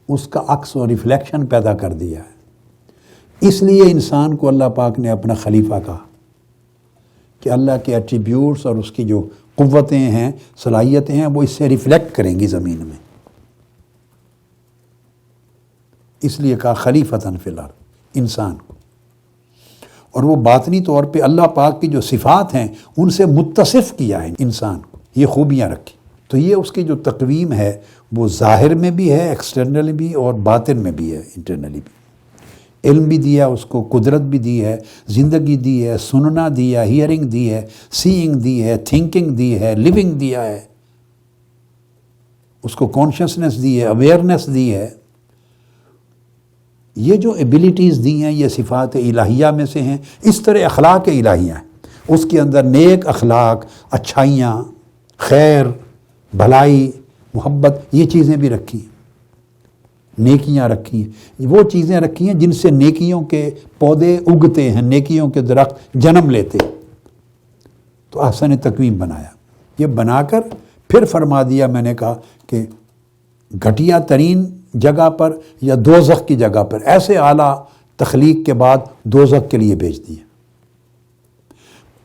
Speaker 1: اس کا عکس و ریفلیکشن پیدا کر دیا ہے. اس لیے انسان کو اللہ پاک نے اپنا خلیفہ کہا کہ اللہ کے ایٹریبیوٹس اور اس کی جو قوتیں ہیں، صلاحیتیں ہیں، وہ اس سے ریفلیکٹ کریں گی زمین میں. اس لیے کہا خلیفتاً فی الارض انسان کو. اور وہ باطنی طور پہ اللہ پاک کی جو صفات ہیں ان سے متصف کیا ہے انسان کو، یہ خوبیاں رکھی. تو یہ اس کی جو تقویم ہے وہ ظاہر میں بھی ہے، ایکسٹرنل بھی، اور باطن میں بھی ہے، انٹرنلی بھی. علم بھی دیا اس کو، قدرت بھی دی ہے، زندگی دی ہے، سننا دیا، ہیئرنگ دی ہے، سیئنگ دی ہے، تھنکنگ دی ہے، لیونگ دیا ہے. اس کو کانشیسنس دی ہے, اویئرنیس دی ہے. یہ جو ایبیلٹیز دی ہیں یہ صفات الہیہ میں سے ہیں. اس طرح اخلاق الہیہ ہیں, اس کے اندر نیک اخلاق, اچھائیاں, خیر, بھلائی, محبت, یہ چیزیں بھی رکھی ہیں. نیکیاں رکھی ہیں, وہ چیزیں رکھی ہیں جن سے نیکیوں کے پودے اگتے ہیں, نیکیوں کے درخت جنم لیتے. تو احسن تقویم بنایا. یہ بنا کر پھر فرما دیا, میں نے کہا کہ گھٹیا ترین جگہ پر یا دوزخ کی جگہ پر ایسے اعلیٰ تخلیق کے بعد دوزخ کے لیے بھیج دیے.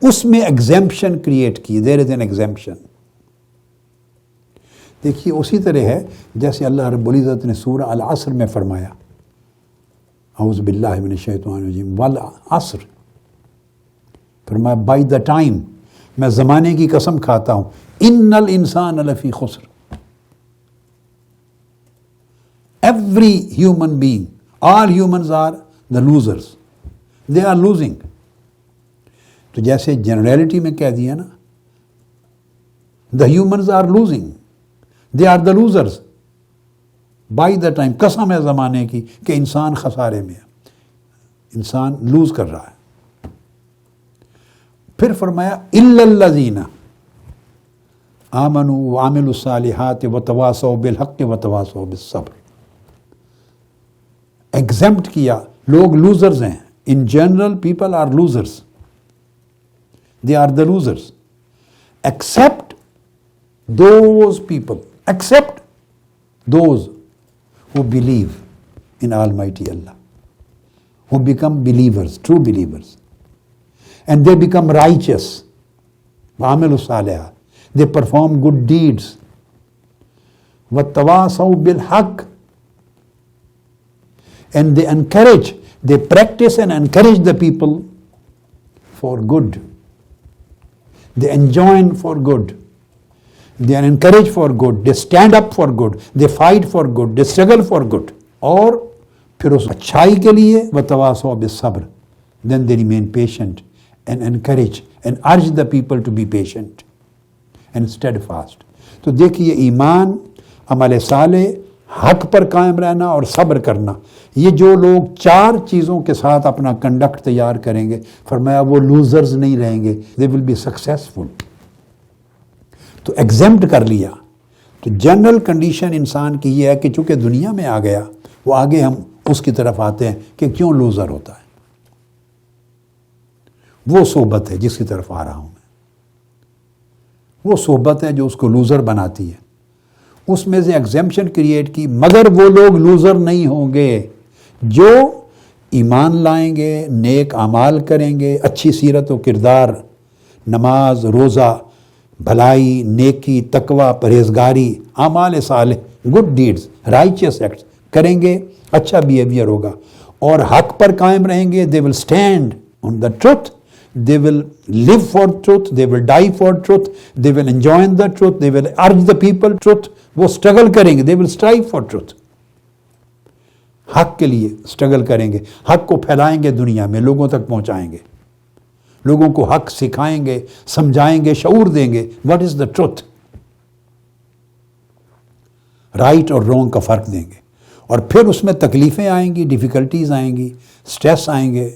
Speaker 1: اس میں ایگزیمپشن کریٹ کی, دیر از این ایگزیمپشن. دیکھیے اسی طرح ہے جیسے اللہ رب العزت نے سورہ العصر میں فرمایا, اعوذ باللہ من الشیطان الرجیم, والعصر, فرمایا بائی دا ٹائم, میں زمانے کی قسم کھاتا ہوں, ان الانسان لفی خسر. Every human being, all humans are the losers. They are losing. تو جیسے جنرلٹی میں کہہ دیا نا, the humans are losing. They are the losers. By the time, قسم ہے زمانے کی کہ انسان خسارے میں ہے, انسان لوز کر رہا ہے. پھر فرمایا اِلَّا الَّذِينَ آمَنُوا وَعَمِلُوا الصَّالِحَاتِ وَتَوَاصَوْا بِالْحَقِّ وَتَوَاصَوْا بِالصَّبْرِ. ایگزمپٹ کیا, لوگ لوزرز ہیں. In general people are losers, they are the losers, except those people, except those who believe in Almighty Allah, who become believers, true believers, and they become righteous. وَعَمِلُوا الصَّالِحَاتِ, they perform good deeds. وَتَوَاصَوْا بِالْحَقِّ, and they encourage, they practice and encourage the people for good. They enjoin for good. They are encouraged for good. They stand up for good. They fight for good. They struggle for good. اور پھر اس اچھائی کے لیے وَتَوَاصَوْا بِالصَّبْرِ, then they remain patient and encourage and urge the people to be patient and steadfast. تو دیکھیے ایمان, عمل صالح, حق پر قائم رہنا اور صبر کرنا, یہ جو لوگ چار چیزوں کے ساتھ اپنا کنڈکٹ تیار کریں گے, فرمایا وہ لوزرز نہیں رہیں گے, they will be successful. تو ایگزمپٹ کر لیا. تو جنرل کنڈیشن انسان کی یہ ہے کہ چونکہ دنیا میں آ گیا, وہ آگے ہم اس کی طرف آتے ہیں کہ کیوں لوزر ہوتا ہے. وہ صحبت ہے جس کی طرف آ رہا ہوں میں, وہ صحبت ہے جو اس کو لوزر بناتی ہے. اس میں سے ایگزیمپشن کریٹ کی, مگر وہ لوگ لوزر نہیں ہوں گے جو ایمان لائیں گے, نیک اعمال کریں گے, اچھی سیرت و کردار, نماز, روزہ, بھلائی, نیکی, تقوی, پرہیزگاری, اعمال صالح, گڈ ڈیڈز, رائچیس ایکٹس کریں گے, اچھا بیہیویئر ہوگا, اور حق پر قائم رہیں گے. They will stand on the truth, they will live for truth, they will die for truth, they will enjoy the truth, they will urge the people truth. وہ struggle کریں گے, they will strive for truth. حق کے لیے struggle کریں گے, حق کو پھیلائیں گے, دنیا میں لوگوں تک پہنچائیں گے, لوگوں کو حق سکھائیں گے, سمجھائیں گے, شعور دیں گے. what is the truth, right اور رونگ کا فرق دیں گے. اور پھر اس میں تکلیفیں آئیں گی, ڈیفیکلٹیز آئیں گی, سٹریس آئیں گے,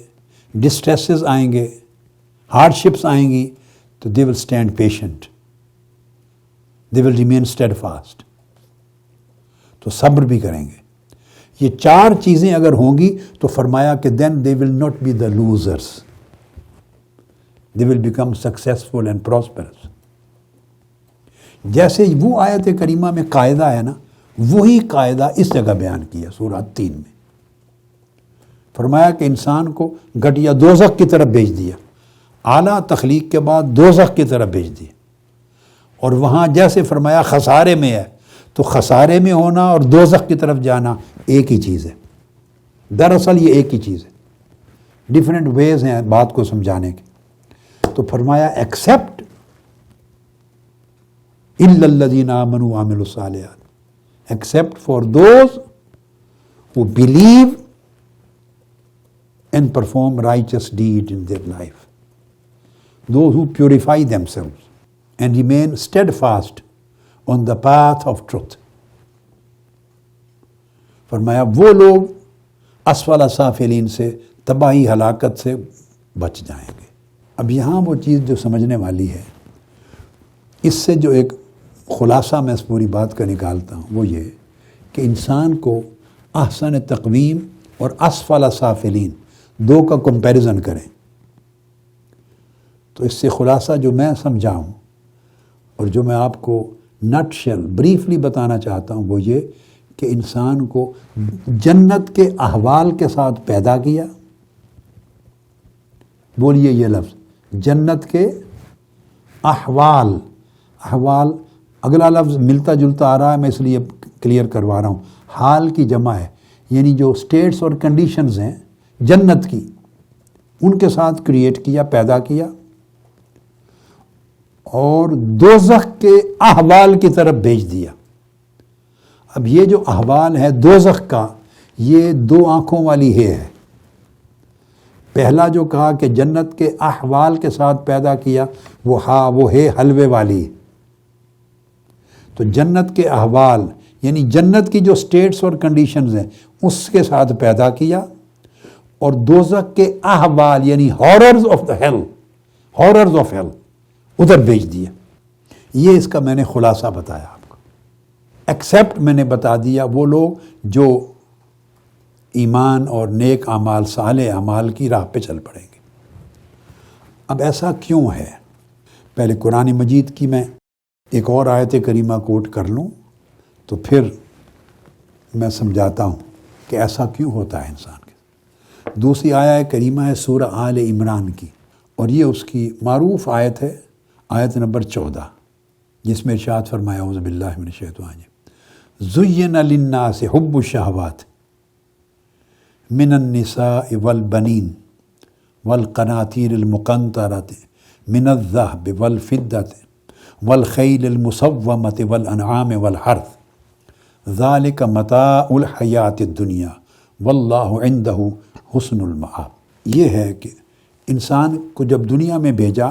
Speaker 1: ڈسٹریسز آئیں گے, ہارڈ شپس آئیں گی. تو they will stand patient, they will remain steadfast. تو صبر بھی کریں گے. یہ چار چیزیں اگر ہوں گی تو فرمایا کہ then they will not be the losers, they will become successful and prosperous. جیسے وہ آیت کریمہ میں قاعدہ ہے نا, وہی قاعدہ اس جگہ بیان کیا سورہ 3 میں. فرمایا کہ انسان کو گھٹیا دوزخ کی طرف بھیج دیا, اعلیٰ تخلیق کے بعد دوزخ کی طرف بھیج دیا. اور وہاں جیسے فرمایا خسارے میں ہے, تو خسارے میں ہونا اور دوزخ کی طرف جانا ایک ہی چیز ہے. دراصل یہ ایک ہی چیز ہے, ڈیفرنٹ ویز ہیں بات کو سمجھانے کے. تو فرمایا ایکسیپٹ اِلَّا الَّذِينَ آمَنُوا وَعَمِلُوا الصَّالِحَاتِ, except for those who believe and perform righteous deed in their life, those who purify themselves and remain steadfast on the path of truth. فرمایا وہ لوگ اسفل سافلین سے، تباہی ہلاکت سے بچ جائیں گے۔ اب یہاں وہ چیز جو سمجھنے والی ہے، اس سے جو ایک خلاصہ میں اس پوری بات کا نکالتا ہوں وہ یہ کہ انسان کو احسن تقویم اور اسفل سافلین دو کا کمپیریزن کریں، تو اس سے خلاصہ جو میں سمجھاؤں اور جو میں آپ کو نٹ شیل بریفلی بتانا چاہتا ہوں وہ یہ کہ انسان کو جنت کے احوال کے ساتھ پیدا کیا۔ بولیے یہ لفظ، جنت کے احوال۔ احوال اگلا لفظ ملتا جلتا آ رہا ہے، میں اس لیے کلیئر کروا رہا ہوں، حال کی جمع ہے، یعنی جو سٹیٹس اور کنڈیشنز ہیں جنت کی، ان کے ساتھ کریٹ کیا، پیدا کیا، اور دوزخ کے احوال کی طرف بھیج دیا۔ اب یہ جو احوال ہے دوزخ کا، یہ دو آنکھوں والی ہے۔ پہلا جو کہا کہ جنت کے احوال کے ساتھ پیدا کیا، وہ ہے حلوے والی۔ تو جنت کے احوال یعنی جنت کی جو سٹیٹس اور کنڈیشنز ہیں اس کے ساتھ پیدا کیا، اور دوزخ کے احوال یعنی ہاررز of the hell, ہاررز of hell ادھر بھیج دیا۔ یہ اس کا میں نے خلاصہ بتایا آپ کو۔ ایکسیپٹ میں نے بتا دیا وہ لوگ جو ایمان اور نیک اعمال، صالح اعمال کی راہ پہ چل پڑیں گے۔ اب ایسا کیوں ہے؟ پہلے قرآن مجید کی میں ایک اور آیت کریمہ کوٹ کر لوں تو پھر میں سمجھاتا ہوں کہ ایسا کیوں ہوتا ہے انسان کے۔ دوسری آیت کریمہ ہے سورہ آل عمران کی، اور یہ اس کی معروف آیت ہے، آیت نمبر 14، جس میں ارشاد فرمایا اعوذ باللہ من الشیطان زین للناس حب الشہوات من النساء والبنین والقناطیر المقنطرۃ من الذہب والفضۃ والخیل المسومۃ والانعام والحرث ذالک متاع الحیاۃ الدنیا واللہ عندہ حسن المآب۔ یہ ہے کہ انسان کو جب دنیا میں بھیجا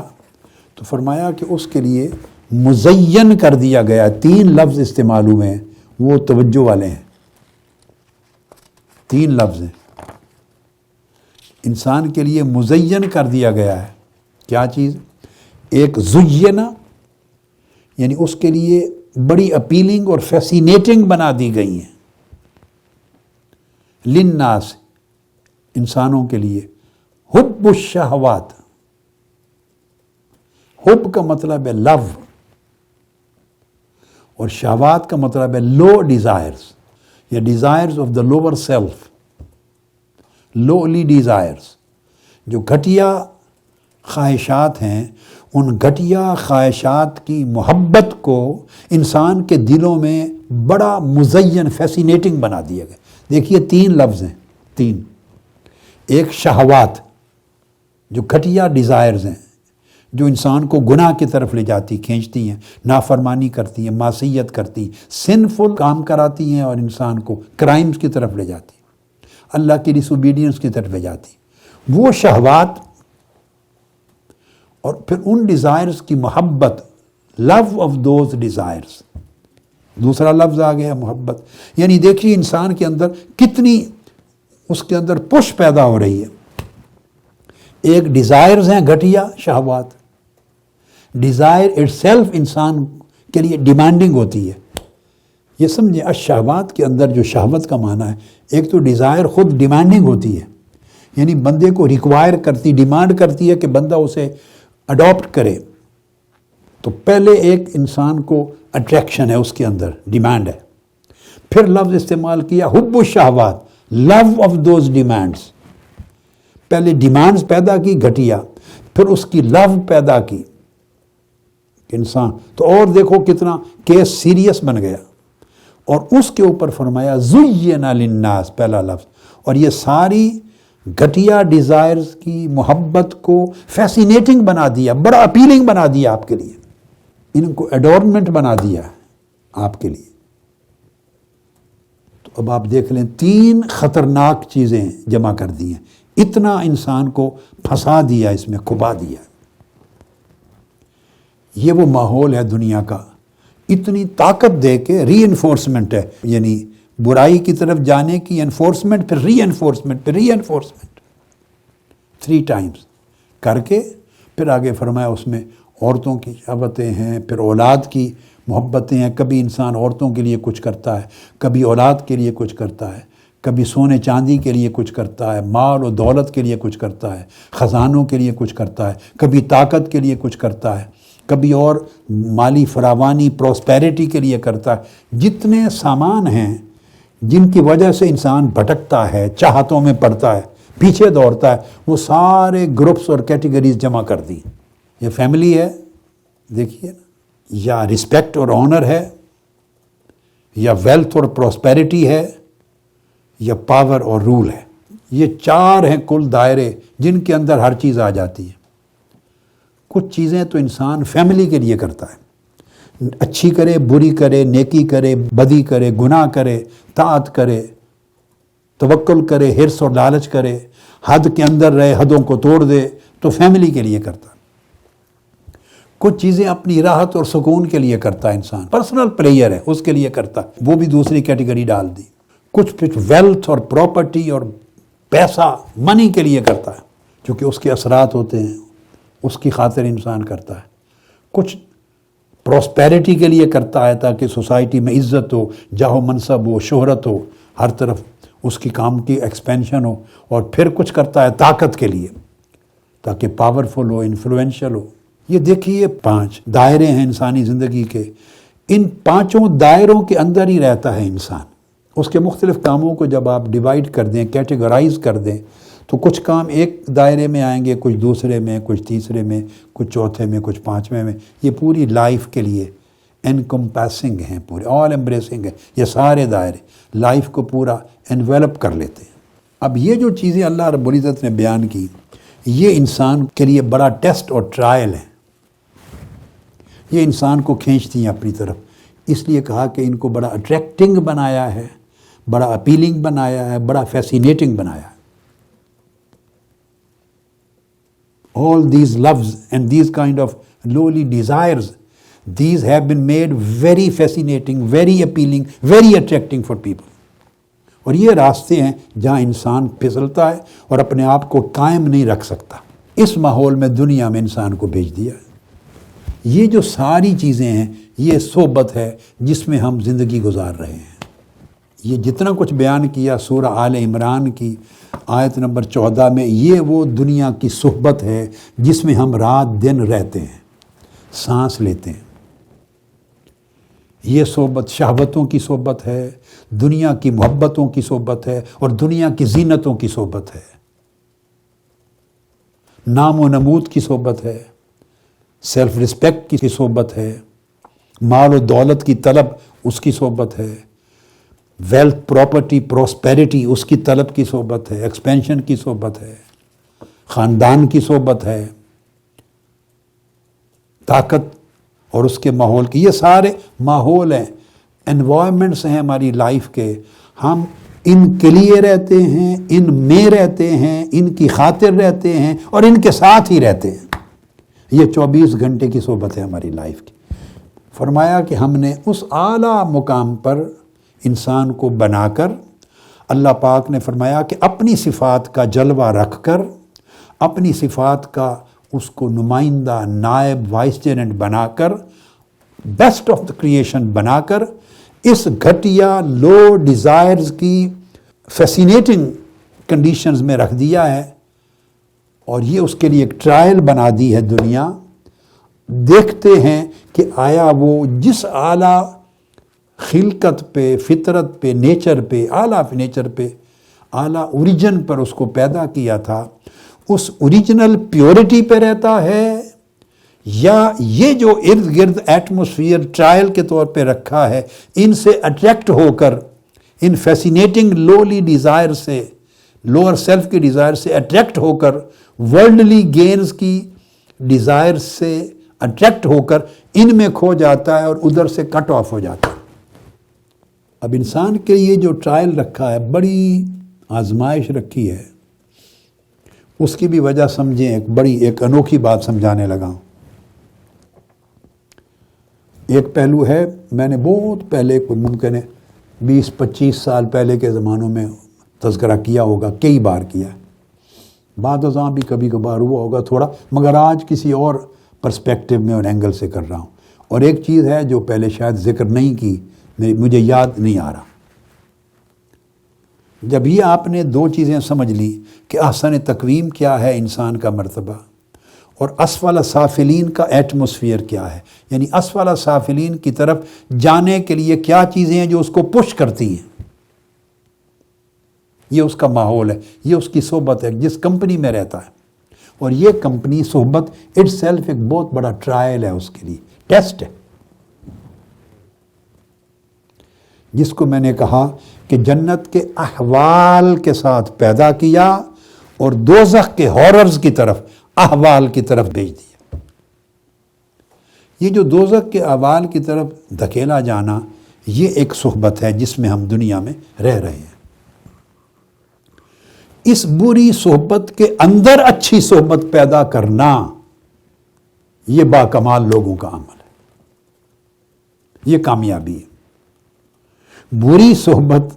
Speaker 1: تو فرمایا کہ اس کے لیے مزین کر دیا گیا۔ 3 لفظ استعمال ہوئے ہیں، وہ توجہ والے ہیں، 3 لفظ ہیں۔ انسان کے لیے مزین کر دیا گیا ہے کیا چیز؟ ایک زینا یعنی اس کے لیے بڑی اپیلنگ اور فیسینیٹنگ بنا دی گئی ہیں، للناس انسانوں کے لیے، حب الشہوات، حب کا مطلب ہے لو، اور شہوات کا مطلب ہے لو ڈیزائرز یا desires of the lower self, lovely desires, جو گھٹیا خواہشات ہیں، ان گھٹیا خواہشات کی محبت کو انسان کے دلوں میں بڑا مزین فیسینیٹنگ بنا دیا گیا۔ دیکھیے 3 لفظ ہیں، 3۔ ایک شہوات جو گھٹیا ڈیزائرز ہیں، جو انسان کو گناہ کی طرف لے جاتی، کھینچتی ہیں، نافرمانی کرتی ہیں، معصیت کرتی ہیں، سنفل کام کراتی ہیں اور انسان کو کرائمز کی طرف لے جاتی، اللہ کی ڈس اوبیڈینس کی طرف لے جاتی، وہ شہوات، اور پھر ان ڈیزائرز کی محبت، لو آف دوز ڈیزائرز۔ دوسرا لفظ آ گیا محبت، یعنی دیکھیے انسان کے اندر کتنی اس کے اندر پش پیدا ہو رہی ہے۔ ایک ڈیزائرز ہیں گھٹیا شہوات، ڈیزائر اٹ سیلف انسان کے لیے ڈیمانڈنگ ہوتی ہے۔ یہ سمجھیں الشہوات کے اندر جو شہوت کا معنی ہے، ایک تو ڈیزائر خود ڈیمانڈنگ ہوتی ہے، یعنی بندے کو ریکوائر کرتی، ڈیمانڈ کرتی ہے کہ بندہ اسے اڈاپٹ کرے۔ تو پہلے ایک انسان کو اٹریکشن ہے، اس کے اندر ڈیمانڈ ہے۔ پھر لفظ استعمال کیا حب الشہوات، لو آف دوز ڈیمانڈز۔ پہلے ڈیمانڈز پیدا کی گھٹیا، پھر اس کی لو پیدا کی انسان، تو اور دیکھو کتنا کیس سیریس بن گیا۔ اور اس کے اوپر فرمایا زینا للناس، پہلا لفظ، اور یہ ساری گھٹیا ڈیزائرز کی محبت کو فیسینیٹنگ بنا دیا، بڑا اپیلنگ بنا دیا آپ کے لیے، ان کو ایڈورنمنٹ بنا دیا آپ کے لیے۔ تو اب آپ دیکھ لیں 3 خطرناک چیزیں جمع کر دی ہیں، اتنا انسان کو پھنسا دیا، اس میں کھبا دیا۔ یہ وہ ماحول ہے دنیا کا، اتنی طاقت دے کے ری انفورسمنٹ ہے، یعنی برائی کی طرف جانے کی انفورسمنٹ، پھر ری انفورسمنٹ، پھر ری انفورسمنٹ، 3 ٹائمز کر کے پھر آگے فرمایا اس میں عورتوں کی شہوتیں ہیں، پھر اولاد کی محبتیں ہیں. کبھی انسان عورتوں کے لیے کچھ کرتا ہے، کبھی اولاد کے لیے کچھ کرتا ہے، کبھی سونے چاندی کے لیے کچھ کرتا ہے، مال و دولت کے لیے کچھ کرتا ہے، خزانوں کے لیے کچھ کرتا ہے، کبھی طاقت کے لیے کچھ کرتا ہے، کبھی اور مالی فراوانی پراسپیرٹی کے لیے کرتا ہے. جتنے سامان ہیں جن کی وجہ سے انسان بھٹکتا ہے، چاہتوں میں پڑتا ہے، پیچھے دوڑتا ہے، وہ سارے گروپس اور کیٹیگریز جمع کر دی. یہ فیملی ہے، دیکھیے نا، یا رسپیکٹ اور آنر ہے، یا ویلتھ اور پراسپیرٹی ہے، یا پاور اور رول ہے. یہ 4 ہیں کل دائرے جن کے اندر ہر چیز آ جاتی ہے. کچھ چیزیں تو انسان فیملی کے لیے کرتا ہے، اچھی کرے بری کرے، نیکی کرے بدی کرے، گناہ کرے طاعت کرے، توکل کرے، حرص اور لالچ کرے، حد کے اندر رہے حدوں کو توڑ دے، تو فیملی کے لیے کرتا ہے. کچھ چیزیں اپنی راحت اور سکون کے لیے کرتا ہے انسان، پرسنل پلیئر ہے اس کے لیے کرتا ہے، وہ بھی دوسری کیٹیگری ڈال دی. کچھ ویلتھ اور پراپرٹی اور پیسہ منی کے لیے کرتا ہے کیونکہ اس کے اثرات ہوتے ہیں، اس کی خاطر انسان کرتا ہے. کچھ پراسپیرٹی کے لیے کرتا ہے تاکہ سوسائٹی میں عزت ہو، جاہ و منصب ہو، شہرت ہو، ہر طرف اس کی کام کی ایکسپینشن ہو. اور پھر کچھ کرتا ہے طاقت کے لیے تاکہ پاورفل ہو، انفلوئنشل ہو. یہ دیکھیے 5 دائرے ہیں انسانی زندگی کے. ان 5 دائروں کے اندر ہی رہتا ہے انسان. اس کے مختلف کاموں کو جب آپ ڈیوائیڈ کر دیں، کیٹیگرائز کر دیں، تو کچھ کام ایک دائرے میں آئیں گے، کچھ دوسرے میں، کچھ تیسرے میں، کچھ چوتھے میں، کچھ 5ویں میں. یہ پوری لائف کے لیے انکمپیسنگ ہیں، پورے آل ایمبریسنگ ہیں. یہ سارے دائرے لائف کو پورا انویلپ کر لیتے ہیں. اب یہ جو چیزیں اللہ رب العزت نے بیان کی، یہ انسان کے لیے بڑا ٹیسٹ اور ٹرائل ہے. یہ انسان کو کھینچتی ہیں اپنی طرف. اس لیے کہا کہ ان کو بڑا اٹریکٹنگ بنایا ہے، بڑا اپیلنگ بنایا ہے، بڑا فیسینیٹنگ بنایا ہے. All these loves and these kind of lowly desires, these have been made very fascinating, very appealing, very attracting for people. اور یہ راستے ہیں جہاں انسان پھسلتا ہے اور اپنے آپ کو قائم نہیں رکھ سکتا. اس ماحول میں دنیا میں انسان کو بھیج دیا ہے. یہ جو ساری چیزیں ہیں، یہ صحبت ہے جس میں ہم زندگی گزار رہے ہیں. یہ جتنا کچھ بیان کیا سورہ آل عمران کی آیت نمبر 14 میں، یہ وہ دنیا کی صحبت ہے جس میں ہم رات دن رہتے ہیں، سانس لیتے ہیں. یہ صحبت شہوتوں کی صحبت ہے، دنیا کی محبتوں کی صحبت ہے، اور دنیا کی زینتوں کی صحبت ہے. نام و نمود کی صحبت ہے، سیلف رسپیکٹ کی صحبت ہے، مال و دولت کی طلب اس کی صحبت ہے، ویلتھ پراپرٹی پراسپیرٹی اس کی طلب کی صحبت ہے، ایکسپینشن کی صحبت ہے، خاندان کی صحبت ہے، طاقت اور اس کے ماحول کی. یہ سارے ماحول ہیں، انوائرمنٹس ہیں ہماری لائف کے. ہم ان کے لیے رہتے ہیں، ان میں رہتے ہیں، ان کی خاطر رہتے ہیں اور ان کے ساتھ ہی رہتے ہیں. یہ 24 گھنٹے کی صحبت ہے ہماری لائف کی. فرمایا کہ ہم نے اس اعلیٰ مقام پر انسان کو بنا کر، اللہ پاک نے فرمایا کہ اپنی صفات کا جلوہ رکھ کر، اپنی صفات کا اس کو نمائندہ، نائب، وائس جیننٹ بنا کر، بیسٹ آف دا کریشن بنا کر، اس گھٹیا لو ڈیزائرز کی فیسینیٹنگ کنڈیشنز میں رکھ دیا ہے. اور یہ اس کے لیے ایک ٹرائل بنا دی ہے دنیا. دیکھتے ہیں کہ آیا وہ جس اعلیٰ خلقت پہ، فطرت پہ، نیچر پہ، اعلیٰ نیچر پہ، اعلیٰ اوریجن پر اس کو پیدا کیا تھا، اس اوریجنل پیورٹی پہ رہتا ہے، یا یہ جو ارد گرد ایٹموسفیئر ٹرائل کے طور پہ رکھا ہے، ان سے اٹریکٹ ہو کر، ان فیسینیٹنگ لولی ڈیزائر سے، لوور سیلف کی ڈیزائر سے اٹریکٹ ہو کر، ورلڈلی گینز کی ڈیزائر سے اٹریکٹ ہو کر ان میں کھو جاتا ہے اور ادھر سے کٹ آف ہو جاتا ہے. اب انسان کے لیے جو ٹرائل رکھا ہے، بڑی آزمائش رکھی ہے، اس کی بھی وجہ سمجھیں. ایک انوکھی بات سمجھانے لگا ہوں. ایک پہلو ہے، میں نے بہت پہلے، کوئی ممکن ہے 20-25 سال پہلے کے زمانوں میں تذکرہ کیا ہوگا، کئی بار کیا ہے، بعد ازاں بھی کبھی کبھار ہوا ہوگا تھوڑا، مگر آج کسی اور پرسپیکٹو میں اور اینگل سے کر رہا ہوں۔ اور ایک چیز ہے جو پہلے شاید ذکر نہیں کی، مجھے یاد نہیں آ رہا۔ جب یہ آپ نے دو چیزیں سمجھ لی کہ احسن تقویم کیا ہے انسان کا مرتبہ، اور اسفل سافلین کا ایٹماسفیئر کیا ہے، یعنی اسفل سافلین کی طرف جانے کے لیے کیا چیزیں ہیں جو اس کو پش کرتی ہیں، یہ اس کا ماحول ہے، یہ اس کی صحبت ہے جس کمپنی میں رہتا ہے۔ اور یہ کمپنی صحبت اٹ سیلف ایک بہت بڑا ٹرائل ہے، اس کے لیے ٹیسٹ ہے، جس کو میں نے کہا کہ جنت کے احوال کے ساتھ پیدا کیا اور دوزخ کے ہاررز کی طرف، احوال کی طرف بھیج دیا۔ یہ جو دوزخ کے احوال کی طرف دھکیلا جانا، یہ ایک صحبت ہے جس میں ہم دنیا میں رہ رہے ہیں۔ اس بری صحبت کے اندر اچھی صحبت پیدا کرنا، یہ باکمال لوگوں کا عمل ہے، یہ کامیابی ہے۔ بری صحبت،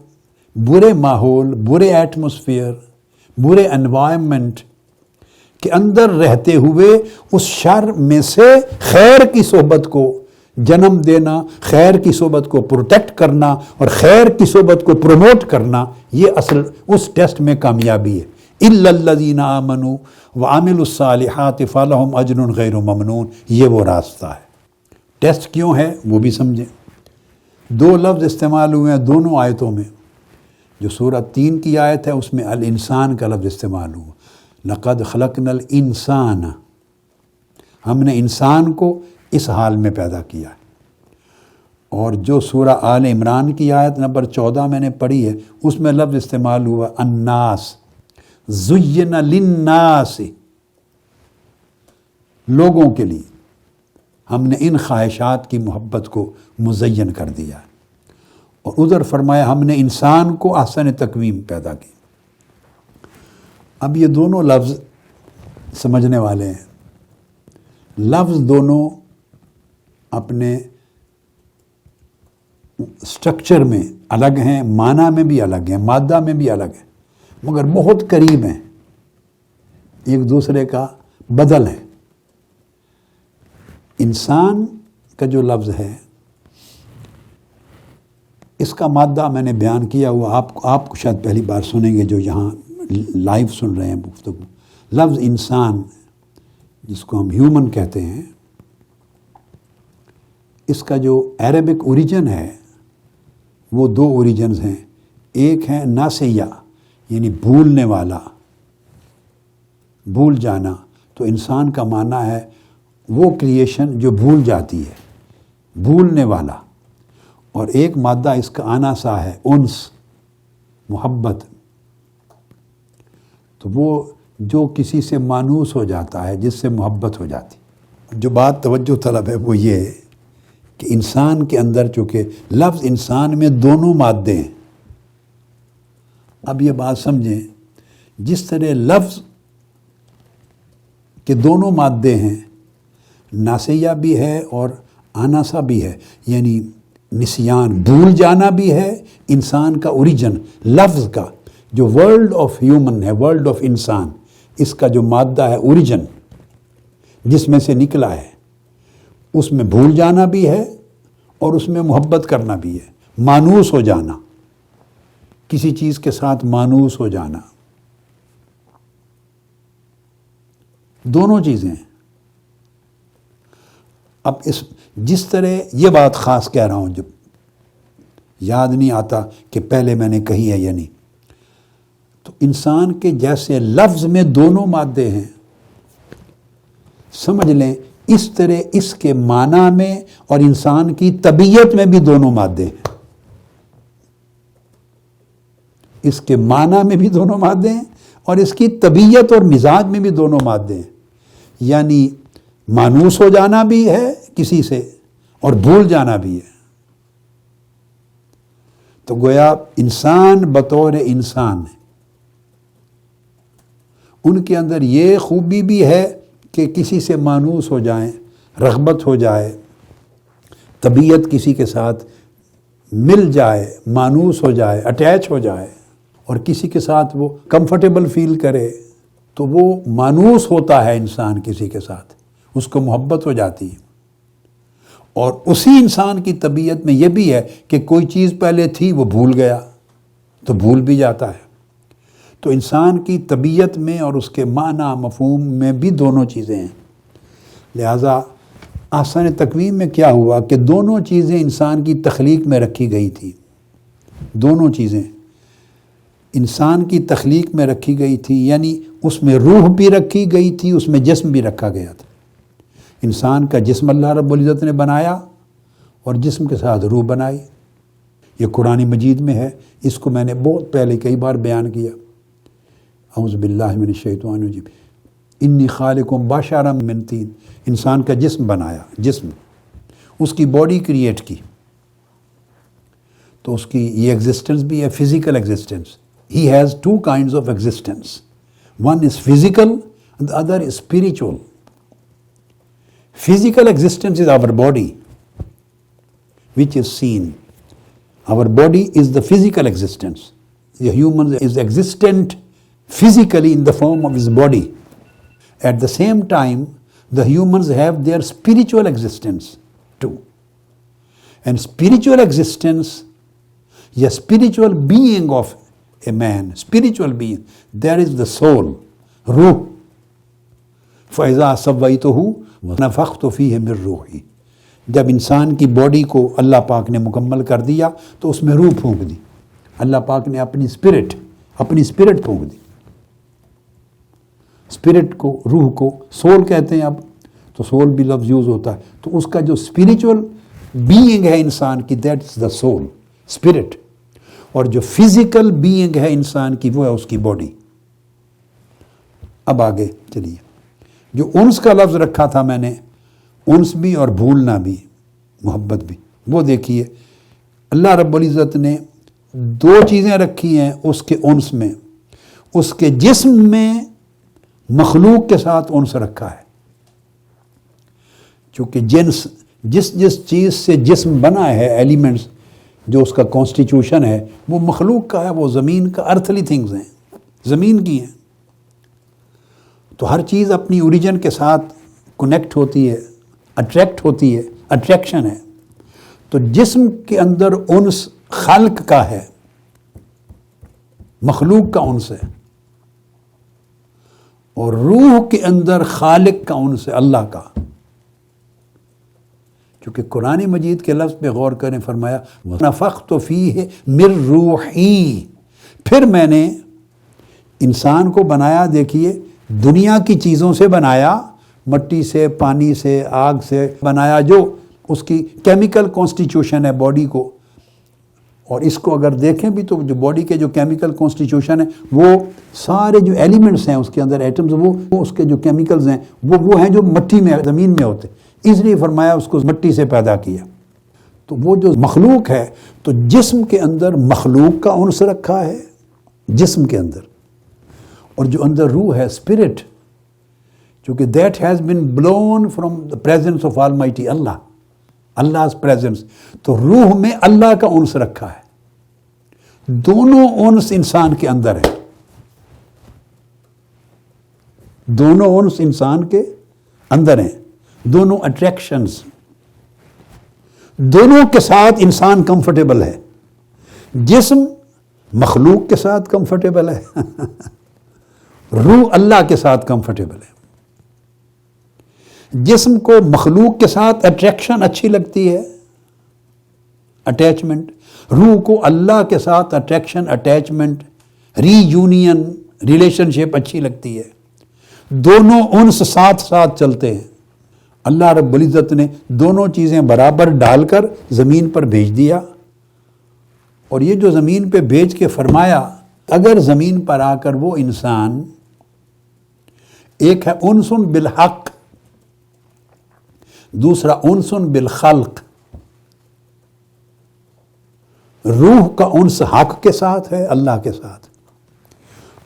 Speaker 1: برے ماحول، برے ایٹماسفیئر، برے انوائرمنٹ کے اندر رہتے ہوئے اس شر میں سے خیر کی صحبت کو جنم دینا، خیر کی صحبت کو پروٹیکٹ کرنا اور خیر کی صحبت کو پروموٹ کرنا، یہ اصل اس ٹیسٹ میں کامیابی ہے۔ اِلَّا الَّذِينَ آمَنُوا وَعَمِلُوا الصَّالِحَاتِ فَلَهُمْ أَجْرٌ غَيْرُ مَمْنُونٍ، یہ وہ راستہ ہے۔ ٹیسٹ کیوں ہے وہ بھی سمجھیں۔ دو لفظ استعمال ہوئے ہیں دونوں آیتوں میں۔ جو سورہ 3 کی آیت ہے اس میں الانسان کا لفظ استعمال ہوا، لَقَدْ خَلَقْنَا الْإِنسَانَ، ہم نے انسان کو اس حال میں پیدا کیا ہے۔ اور جو سورہ آل عمران کی آیت نمبر 14 میں نے پڑھی ہے، اس میں لفظ استعمال ہوا الناس، زُيِّنَ لِلنَّاسِ، لوگوں کے لیے ہم نے ان خواہشات کی محبت کو مزین کر دیا ہے۔ اور ادھر فرمایا ہم نے انسان کو احسن تقویم پیدا کی۔ اب یہ دونوں لفظ سمجھنے والے ہیں، لفظ دونوں اپنے سٹرکچر میں الگ ہیں، معنی میں بھی الگ ہیں، مادہ میں بھی الگ ہیں، مگر بہت قریب ہیں، ایک دوسرے کا بدل ہے۔ انسان کا جو لفظ ہے اس کا مادہ میں نے بیان کیا ہوا، آپ کو شاید پہلی بار سنیں گے جو یہاں لائیو سن رہے ہیں گفتگو۔ لفظ انسان جس کو ہم ہیومن کہتے ہیں، اس کا جو عربک اوریجن ہے وہ دو اوریجنز ہیں، ایک ہے ناسیہ یعنی بھولنے والا، بھول جانا، تو انسان کا معنی ہے وہ کریشن جو بھول جاتی ہے، بھولنے والا۔ اور ایک مادہ اس کا آنا سا ہے انس، محبت، تو وہ جو کسی سے مانوس ہو جاتا ہے، جس سے محبت ہو جاتی۔ جو بات توجہ طلب ہے وہ یہ ہے کہ انسان کے اندر چونکہ لفظ انسان میں دونوں مادے ہیں۔ اب یہ بات سمجھیں، جس طرح لفظ کے دونوں مادے ہیں، ناسیہ بھی ہے اور آناسا بھی ہے، یعنی نسیان، بھول جانا بھی ہے، انسان کا اوریجن لفظ کا جو ورلڈ آف ہیومن ہے، ورلڈ آف انسان، اس کا جو مادہ ہے اوریجن جس میں سے نکلا ہے، اس میں بھول جانا بھی ہے اور اس میں محبت کرنا بھی ہے، مانوس ہو جانا، کسی چیز کے ساتھ مانوس ہو جانا، دونوں چیزیں ہیں۔ اب جس طرح یہ بات خاص کہہ رہا ہوں، جب یاد نہیں آتا کہ پہلے میں نے کہی ہے یا نہیں، تو انسان کے جیسے لفظ میں دونوں مادے ہیں، سمجھ لیں اس طرح اس کے معنی میں اور انسان کی طبیعت میں بھی دونوں مادے ہیں۔ اس کے معنی میں بھی دونوں مادے ہیں اور اس کی طبیعت اور مزاج میں بھی دونوں مادے ہیں، یعنی مانوس ہو جانا بھی ہے کسی سے اور بھول جانا بھی ہے۔ تو گویا انسان بطور انسان ہے، ان کے اندر یہ خوبی بھی ہے کہ کسی سے مانوس ہو جائیں، رغبت ہو جائے، طبیعت کسی کے ساتھ مل جائے، مانوس ہو جائے، اٹیچ ہو جائے اور کسی کے ساتھ وہ کمفرٹیبل فیل کرے تو وہ مانوس ہوتا ہے انسان کسی کے ساتھ، اس کو محبت ہو جاتی ہے۔ اور اسی انسان کی طبیعت میں یہ بھی ہے کہ کوئی چیز پہلے تھی وہ بھول گیا تو بھول بھی جاتا ہے۔ تو انسان کی طبیعت میں اور اس کے معنی مفہوم میں بھی دونوں چیزیں ہیں۔ لہٰذا آسان تکوین میں کیا ہوا کہ دونوں چیزیں انسان کی تخلیق میں رکھی گئی تھی، دونوں چیزیں انسان کی تخلیق میں رکھی گئی تھی، یعنی اس میں روح بھی رکھی گئی تھی، اس میں جسم بھی رکھا گیا تھا۔ انسان کا جسم اللہ رب العزت نے بنایا اور جسم کے ساتھ روح بنائی۔ یہ قرآن مجید میں ہے، اس کو میں نے بہت پہلے کئی بار بیان کیا۔ اعوذ باللہ من الشیطان الرجیم، انی خالق بشرا من طین، انسان کا جسم بنایا، جسم، اس کی باڈی کریٹ کی، تو اس کی یہ ایگزسٹنس بھی ہے، physical existence. He has two kinds of existence. One is physical and the other is spiritual. Physical existence is our body, which is seen. Our body is the physical existence. The human is existent physically in the form of his body. At the same time, the humans have their spiritual existence too. And spiritual existence, the spiritual being of a man, spiritual being, there is the soul, روح۔ فَإِذَا سَوَّيْتُهُ وَنَفَخْتُ فِيهِ مِن رُوحِي، جب انسان کی body کو اللہ پاک نے مکمل کر دیا تو اس میں روح پھونک دی، اللہ پاک نے اپنی اسپرٹ پھونک دی۔ اسپرٹ کو، روح کو سول کہتے ہیں، اب تو سول بھی لفظ یوز ہوتا ہے، تو اس کا جو اسپرچول بینگ ہے انسان کی، that is the civil, spirit. اور جو فزیکل بینگ ہے انسان کی وہ ہے اس کی باڈی۔ اب آگے چلیے، جو انس کا لفظ رکھا تھا میں نے، انس بھی اور بھولنا بھی، محبت بھی، وہ دیکھیے اللہ رب العزت نے دو چیزیں رکھی ہیں اس کے انس میں، اس کے جسم میں مخلوق کے ساتھ انس رکھا ہے، چونکہ جس چیز سے جسم بنا ہے، ایلیمنٹس جو اس کا کانسٹیٹیوشن ہے وہ مخلوق کا ہے، وہ زمین کا، ارتھلی تھنگز ہیں، زمین کی ہیں۔ تو ہر چیز اپنی اوریجن کے ساتھ کنیکٹ ہوتی ہے، اٹریکٹ ہوتی ہے، اٹریکشن ہے۔ تو جسم کے اندر انس خلق کا ہے، مخلوق کا انس ہے، اور روح کے اندر خالق کا انس ہے، اللہ کا۔ کیونکہ قرآن مجید کے لفظ پہ غور کریں، فرمایا نفخت فیہ من روحی، پھر میں نے انسان کو بنایا، دیکھیے دنیا کی چیزوں سے بنایا، مٹی سے، پانی سے، آگ سے بنایا، جو اس کی کیمیکل کانسٹیٹیوشن ہے باڈی کو۔ اور اس کو اگر دیکھیں بھی تو جو باڈی کے جو کیمیکل کانسٹیٹیوشن ہے، وہ سارے جو ایلیمنٹس ہیں اس کے اندر، ایٹمز، وہ اس کے جو کیمیکلز ہیں وہ ہیں جو مٹی میں، زمین میں ہوتے، اس لیے فرمایا اس کو مٹی سے پیدا کیا۔ تو وہ جو مخلوق ہے، تو جسم کے اندر مخلوق کا انس رکھا ہے، جسم کے اندر، اور جو اندر روح ہے، اسپرٹ، چونکہ that has been blown from the presence of Almighty Allah, Allah's presence، تو روح میں اللہ کا انس رکھا ہے۔ دونوں انس انسان کے اندر ہے، دونوں انس انسان کے اندر ہیں، دونوں اٹریکشنز، دونوں کے ساتھ انسان کمفرٹیبل ہے۔ جسم مخلوق کے ساتھ کمفرٹیبل ہے، روح اللہ کے ساتھ کمفرٹیبل ہے۔ جسم کو مخلوق کے ساتھ اٹریکشن اچھی لگتی ہے، اٹیچمنٹ، روح کو اللہ کے ساتھ اٹریکشن، اٹیچمنٹ، ری یونین، ریلیشن شپ اچھی لگتی ہے۔ دونوں انس ساتھ ساتھ چلتے ہیں۔ اللہ رب العزت نے دونوں چیزیں برابر ڈال کر زمین پر بھیج دیا، اور یہ جو زمین پہ بھیج کے فرمایا، اگر زمین پر آ کر وہ انسان، ایک ہے انس بالحق، دوسرا انس بالخلق، روح کا انس حق کے ساتھ ہے، اللہ کے ساتھ،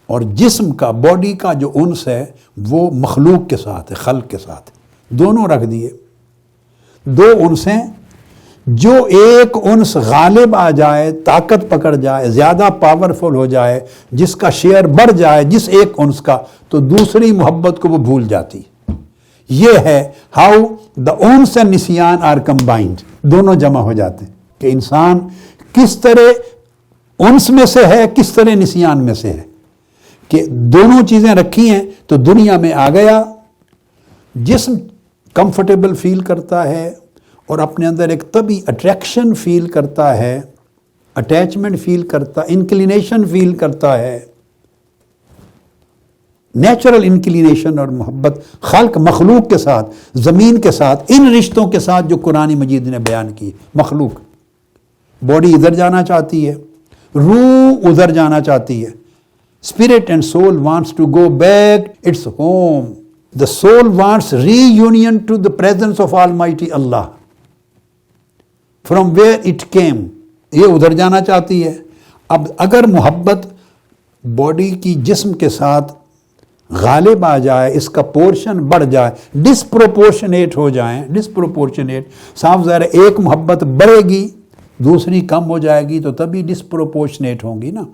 Speaker 1: اور جسم کا، باڈی کا جو انس ہے وہ مخلوق کے ساتھ ہے، خلق کے ساتھ، دونوں رکھ دیے۔ دو انس ہیں جو ایک انس غالب آ جائے، طاقت پکڑ جائے، زیادہ پاورفل ہو جائے، جس کا شیئر بڑھ جائے جس ایک انس کا، تو دوسری محبت کو وہ بھول جاتی. یہ ہے ہاؤ دا انس اینڈ نسیان آر کمبائنڈ، دونوں جمع ہو جاتے ہیں کہ انسان کس طرح انس میں سے ہے، کس طرح نسیان میں سے ہے، کہ دونوں چیزیں رکھی ہیں تو دنیا میں آ گیا. جسم کمفرٹیبل فیل کرتا ہے اور اپنے اندر ایک طبی اٹریکشن فیل کرتا ہے، اٹیچمنٹ فیل کرتا، انکلینیشن فیل کرتا ہے، نیچرل انکلینیشن اور محبت خلق مخلوق کے ساتھ، زمین کے ساتھ، ان رشتوں کے ساتھ جو قرآن مجید نے بیان کی. مخلوق باڈی ادھر جانا چاہتی ہے، روح ادھر جانا چاہتی ہے. Spirit and soul wants to go back its home. The soul wants reunion to the presence of Almighty Allah, from where it came. یہ ادھر جانا چاہتی ہے. اب اگر محبت باڈی کی جسم کے ساتھ غالب آ جائے، اس کا پورشن بڑھ جائے، ڈسپروپورشنیٹ ہو جائیں، ڈسپروپورشنیٹ، صاف ظاہر ہے ایک محبت بڑھے گی دوسری کم ہو جائے گی تو تبھی ڈسپروپورشنیٹ ہوں گی نا.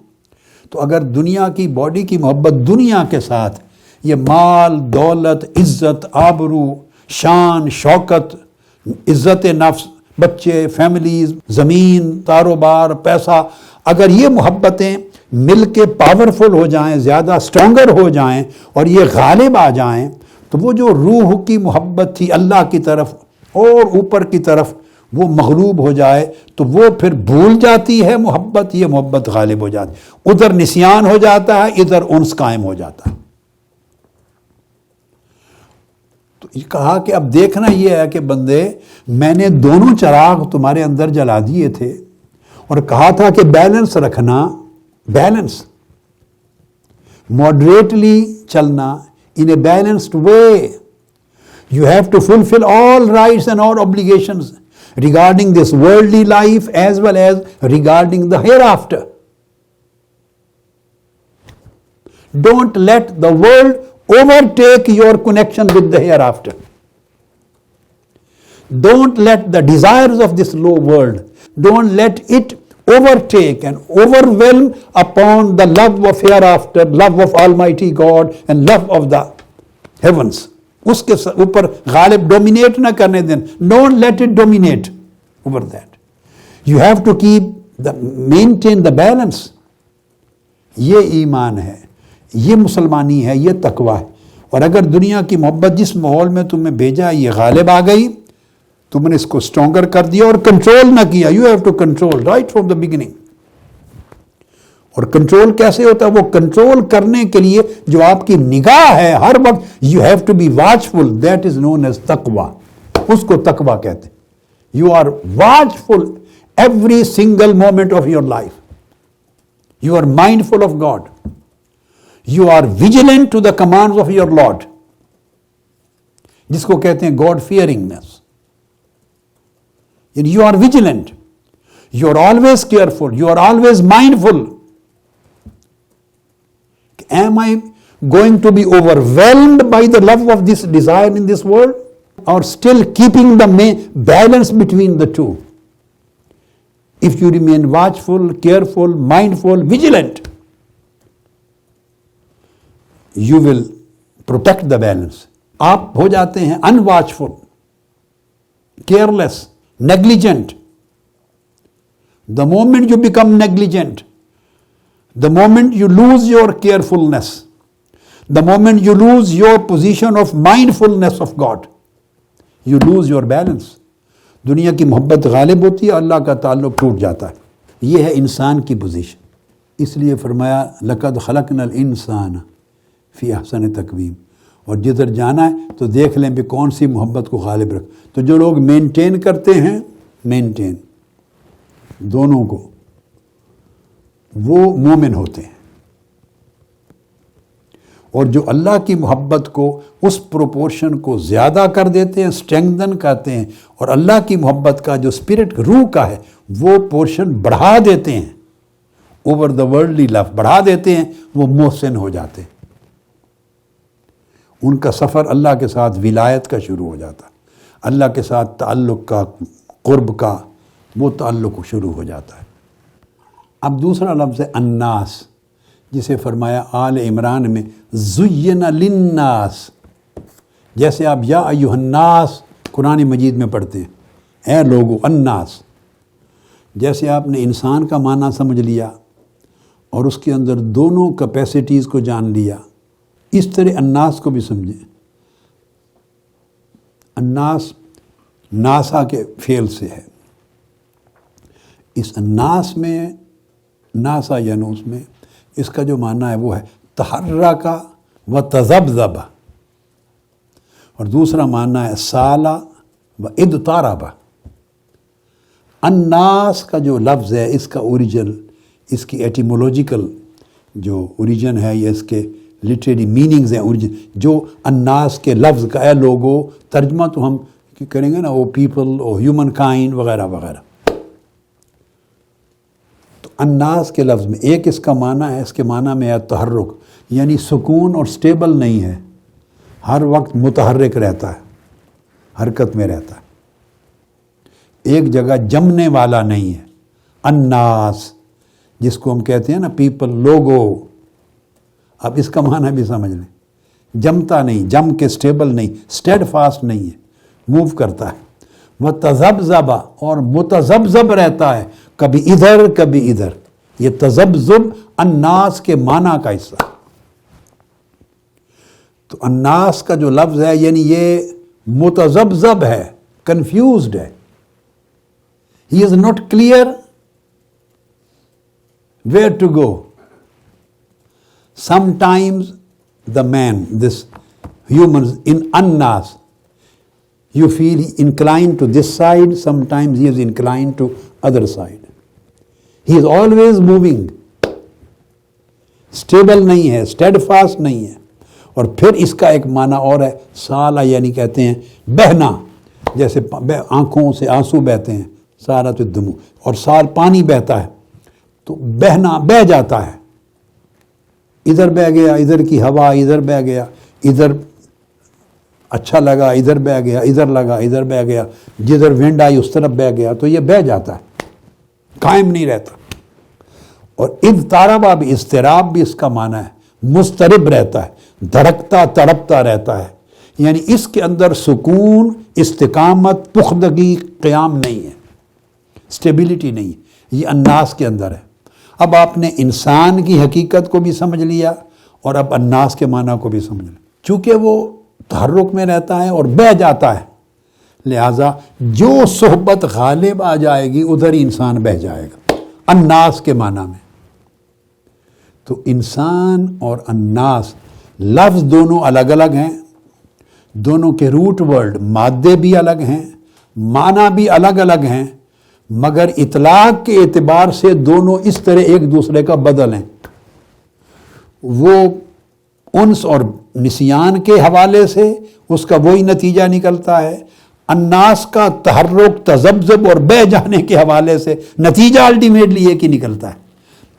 Speaker 1: تو اگر دنیا کی باڈی کی محبت دنیا کے ساتھ، یہ مال، دولت، عزت، آبرو، شان، شوکت، عزت نفس، بچے، فیملیز، زمین، کاروبار، پیسہ، اگر یہ محبتیں مل کے پاورفل ہو جائیں، زیادہ اسٹرانگر ہو جائیں اور یہ غالب آ جائیں، تو وہ جو روح کی محبت تھی اللہ کی طرف اور اوپر کی طرف، وہ مغلوب ہو جائے تو وہ پھر بھول جاتی ہے محبت، یہ محبت غالب ہو جاتی، ادھر نسیان ہو جاتا ہے، ادھر انس قائم ہو جاتا ہے. تو یہ کہا کہ اب دیکھنا یہ ہے کہ بندے، میں نے دونوں چراغ تمہارے اندر جلا دیے تھے اور کہا تھا کہ بیلنس رکھنا، بیلنس، ماڈریٹلی چلنا، in a balanced way. You have to fulfill all rights and all obligations regarding this worldly life as well as regarding the hereafter. Don't let the world overtake your connection with the hereafter. Don't let the desires of this low world, don't let it overtake and overwhelm upon the love of hereafter, love of Almighty God and love of the heavens. اس کے اوپر غالب dominate نہ کرنے دیں. Don't let it dominate over that. You have to maintain the balance. یہ ایمان ہے، یہ مسلمانی ہے، یہ تقوی ہے. اور اگر دنیا کی محبت جس ماحول میں تمہیں بھیجا یہ غالب آ گئی، تم نے اس کو اسٹرانگر کر دیا اور کنٹرول نہ کیا. You have to control right from the beginning. اور کنٹرول کیسے ہوتا ہے؟ وہ کنٹرول کرنے کے لیے جو آپ کی نگاہ ہے ہر وقت، you have to be watchful. That is known as تقوی. اس کو تقوی کہتے ہیں. You are watchful every single moment of your life. You are mindful of God. You are vigilant to the commands of your lord, جس کو کہتے ہیں God fearingness. You are vigilant. You are always careful. You are always mindful. Am I going to be overwhelmed by the love of this desire in this world, or still keeping the balance between the two? If you remain watchful, careful, mindful, vigilant, you will protect the balance. آپ ہو جاتے ہیں unwatchful, careless, negligent. The moment you become negligent, the moment you lose your carefulness, the moment you lose your position of mindfulness of God, you lose your balance. دنیا کی محبت غالب ہوتی ہے، اللہ کا تعلق ٹوٹ جاتا ہے. یہ ہے انسان کی پوزیشن. اس لیے فرمایا لَقَدْ خَلَقْنَا الْإِنسَانَ فِي أَحْسَنِ تَقْوِيمٍ. اور جدھر جانا ہے تو دیکھ لیں بھی کون سی محبت کو غالب رکھ. تو جو لوگ مینٹین کرتے ہیں، مینٹین دونوں کو، وہ مومن ہوتے ہیں. اور جو اللہ کی محبت کو، اس پروپورشن کو زیادہ کر دیتے ہیں، اسٹرینگدن کرتے ہیں، اور اللہ کی محبت کا جو اسپرٹ روح کا ہے وہ پورشن بڑھا دیتے ہیں، اوور دا ورلڈلی لو بڑھا دیتے ہیں، وہ محسن ہو جاتے ہیں. ان کا سفر اللہ کے ساتھ ولایت کا شروع ہو جاتا ہے، اللہ کے ساتھ تعلق کا، قرب کا، وہ تعلق شروع ہو جاتا ہے۔ اب دوسرا لفظ ہے الناس، جسے فرمایا آل عمران میں زین للناس، جیسے آپ یا ایھا الناس قرآن مجید میں پڑھتے ہیں، اے لوگو، الناس، جیسے آپ نے انسان کا معنی سمجھ لیا اور اس کے اندر دونوں کیپیسٹیز کو جان لیا، اس طرح الناس کو بھی سمجھیں۔ الناس ناسا کے فعل سے ہے۔ اس الناس میں، ناسا ینوس میں، اس کا جو معنی ہے وہ ہے تحرک و تذبذب، اور دوسرا معنی ہے سالا و اضطرب۔ الناس کا جو لفظ ہے، اس کا اوریجن، اس کی ایٹیمولوجیکل جو اوریجن ہے، یا اس کے لٹریری میننگز ہیں، اوریجن جو الناس کے لفظ کا، اے لوگو، ترجمہ تو ہم کریں گے نا، او پیپل، او ہیومن کائنڈ وغیرہ وغیرہ۔ تو الناس کے لفظ میں ایک اس کا معنی ہے، اس کے معنی میں ہے تحرک، یعنی سکون اور سٹیبل نہیں ہے، ہر وقت متحرک رہتا ہے، حرکت میں رہتا ہے، ایک جگہ جمنے والا نہیں ہے۔ الناس جس کو ہم کہتے ہیں نا پیپل، لوگو، اب اس کا معنی بھی سمجھ لیں، جمتا نہیں، جم کے سٹیبل نہیں، سٹیڈ فاسٹ نہیں ہے، موو کرتا ہے۔ وہ تذبذب، اور متذبذب رہتا ہے، کبھی ادھر کبھی ادھر۔ یہ تذبذب الناس کے معنی کا حصہ ہے۔ تو الناس کا جو لفظ ہے، یعنی یہ متذبذب ہے، کنفیوزڈ ہے، he is not clear where to go. Sometimes the man, this humans in annas, you feel inclined to this side, sometimes he is inclined to other side. He is always moving. Stable نہیں ہے، steadfast نہیں ہے۔ اور پھر اس کا ایک معنی اور ہے سالہ، یعنی کہتے ہیں بہنا، جیسے آنکھوں سے آنسو بہتے ہیں، سالۃ الدموع، اور سال پانی بہتا ہے تو بہنا، بہہ جاتا ہے، ادھر بہہ گیا، ادھر کی ہوا ادھر بہہ گیا، ادھر اچھا لگا ادھر بہہ گیا، ادھر لگا ادھر بہہ گیا، جدھر ونڈ آئی اس طرف بہہ گیا، تو یہ بہہ جاتا ہے، قائم نہیں رہتا۔ اور اضطرب بھی، اضطراب بھی اس کا معنی ہے مضطرب رہتا ہے، دھڑکتا تڑپتا رہتا ہے، یعنی اس کے اندر سکون، استقامت، پختگی، قیام نہیں ہے، سٹیبلٹی نہیں ہے، یہ الناس کے اندر ہے۔ اب آپ نے انسان کی حقیقت کو بھی سمجھ لیا اور اب الناس کے معنی کو بھی سمجھ لیا۔ چونکہ وہ تحرک میں رہتا ہے اور بہہ جاتا ہے، لہٰذا جو صحبت غالب آ جائے گی ادھر ہی انسان بہہ جائے گا، الناس کے معنی میں۔ تو انسان اور الناس لفظ دونوں الگ الگ ہیں، دونوں کے روٹ ورڈ مادے بھی الگ ہیں، معنی بھی الگ الگ ہیں، مگر اطلاق کے اعتبار سے دونوں اس طرح ایک دوسرے کا بدل ہیں۔ وہ انس اور نسیان کے حوالے سے اس کا وہی نتیجہ نکلتا ہے، الناس کا تحرک، تذبذب اور بہہ جانے کے حوالے سے نتیجہ الٹیمیٹلی ایک ہی نکلتا ہے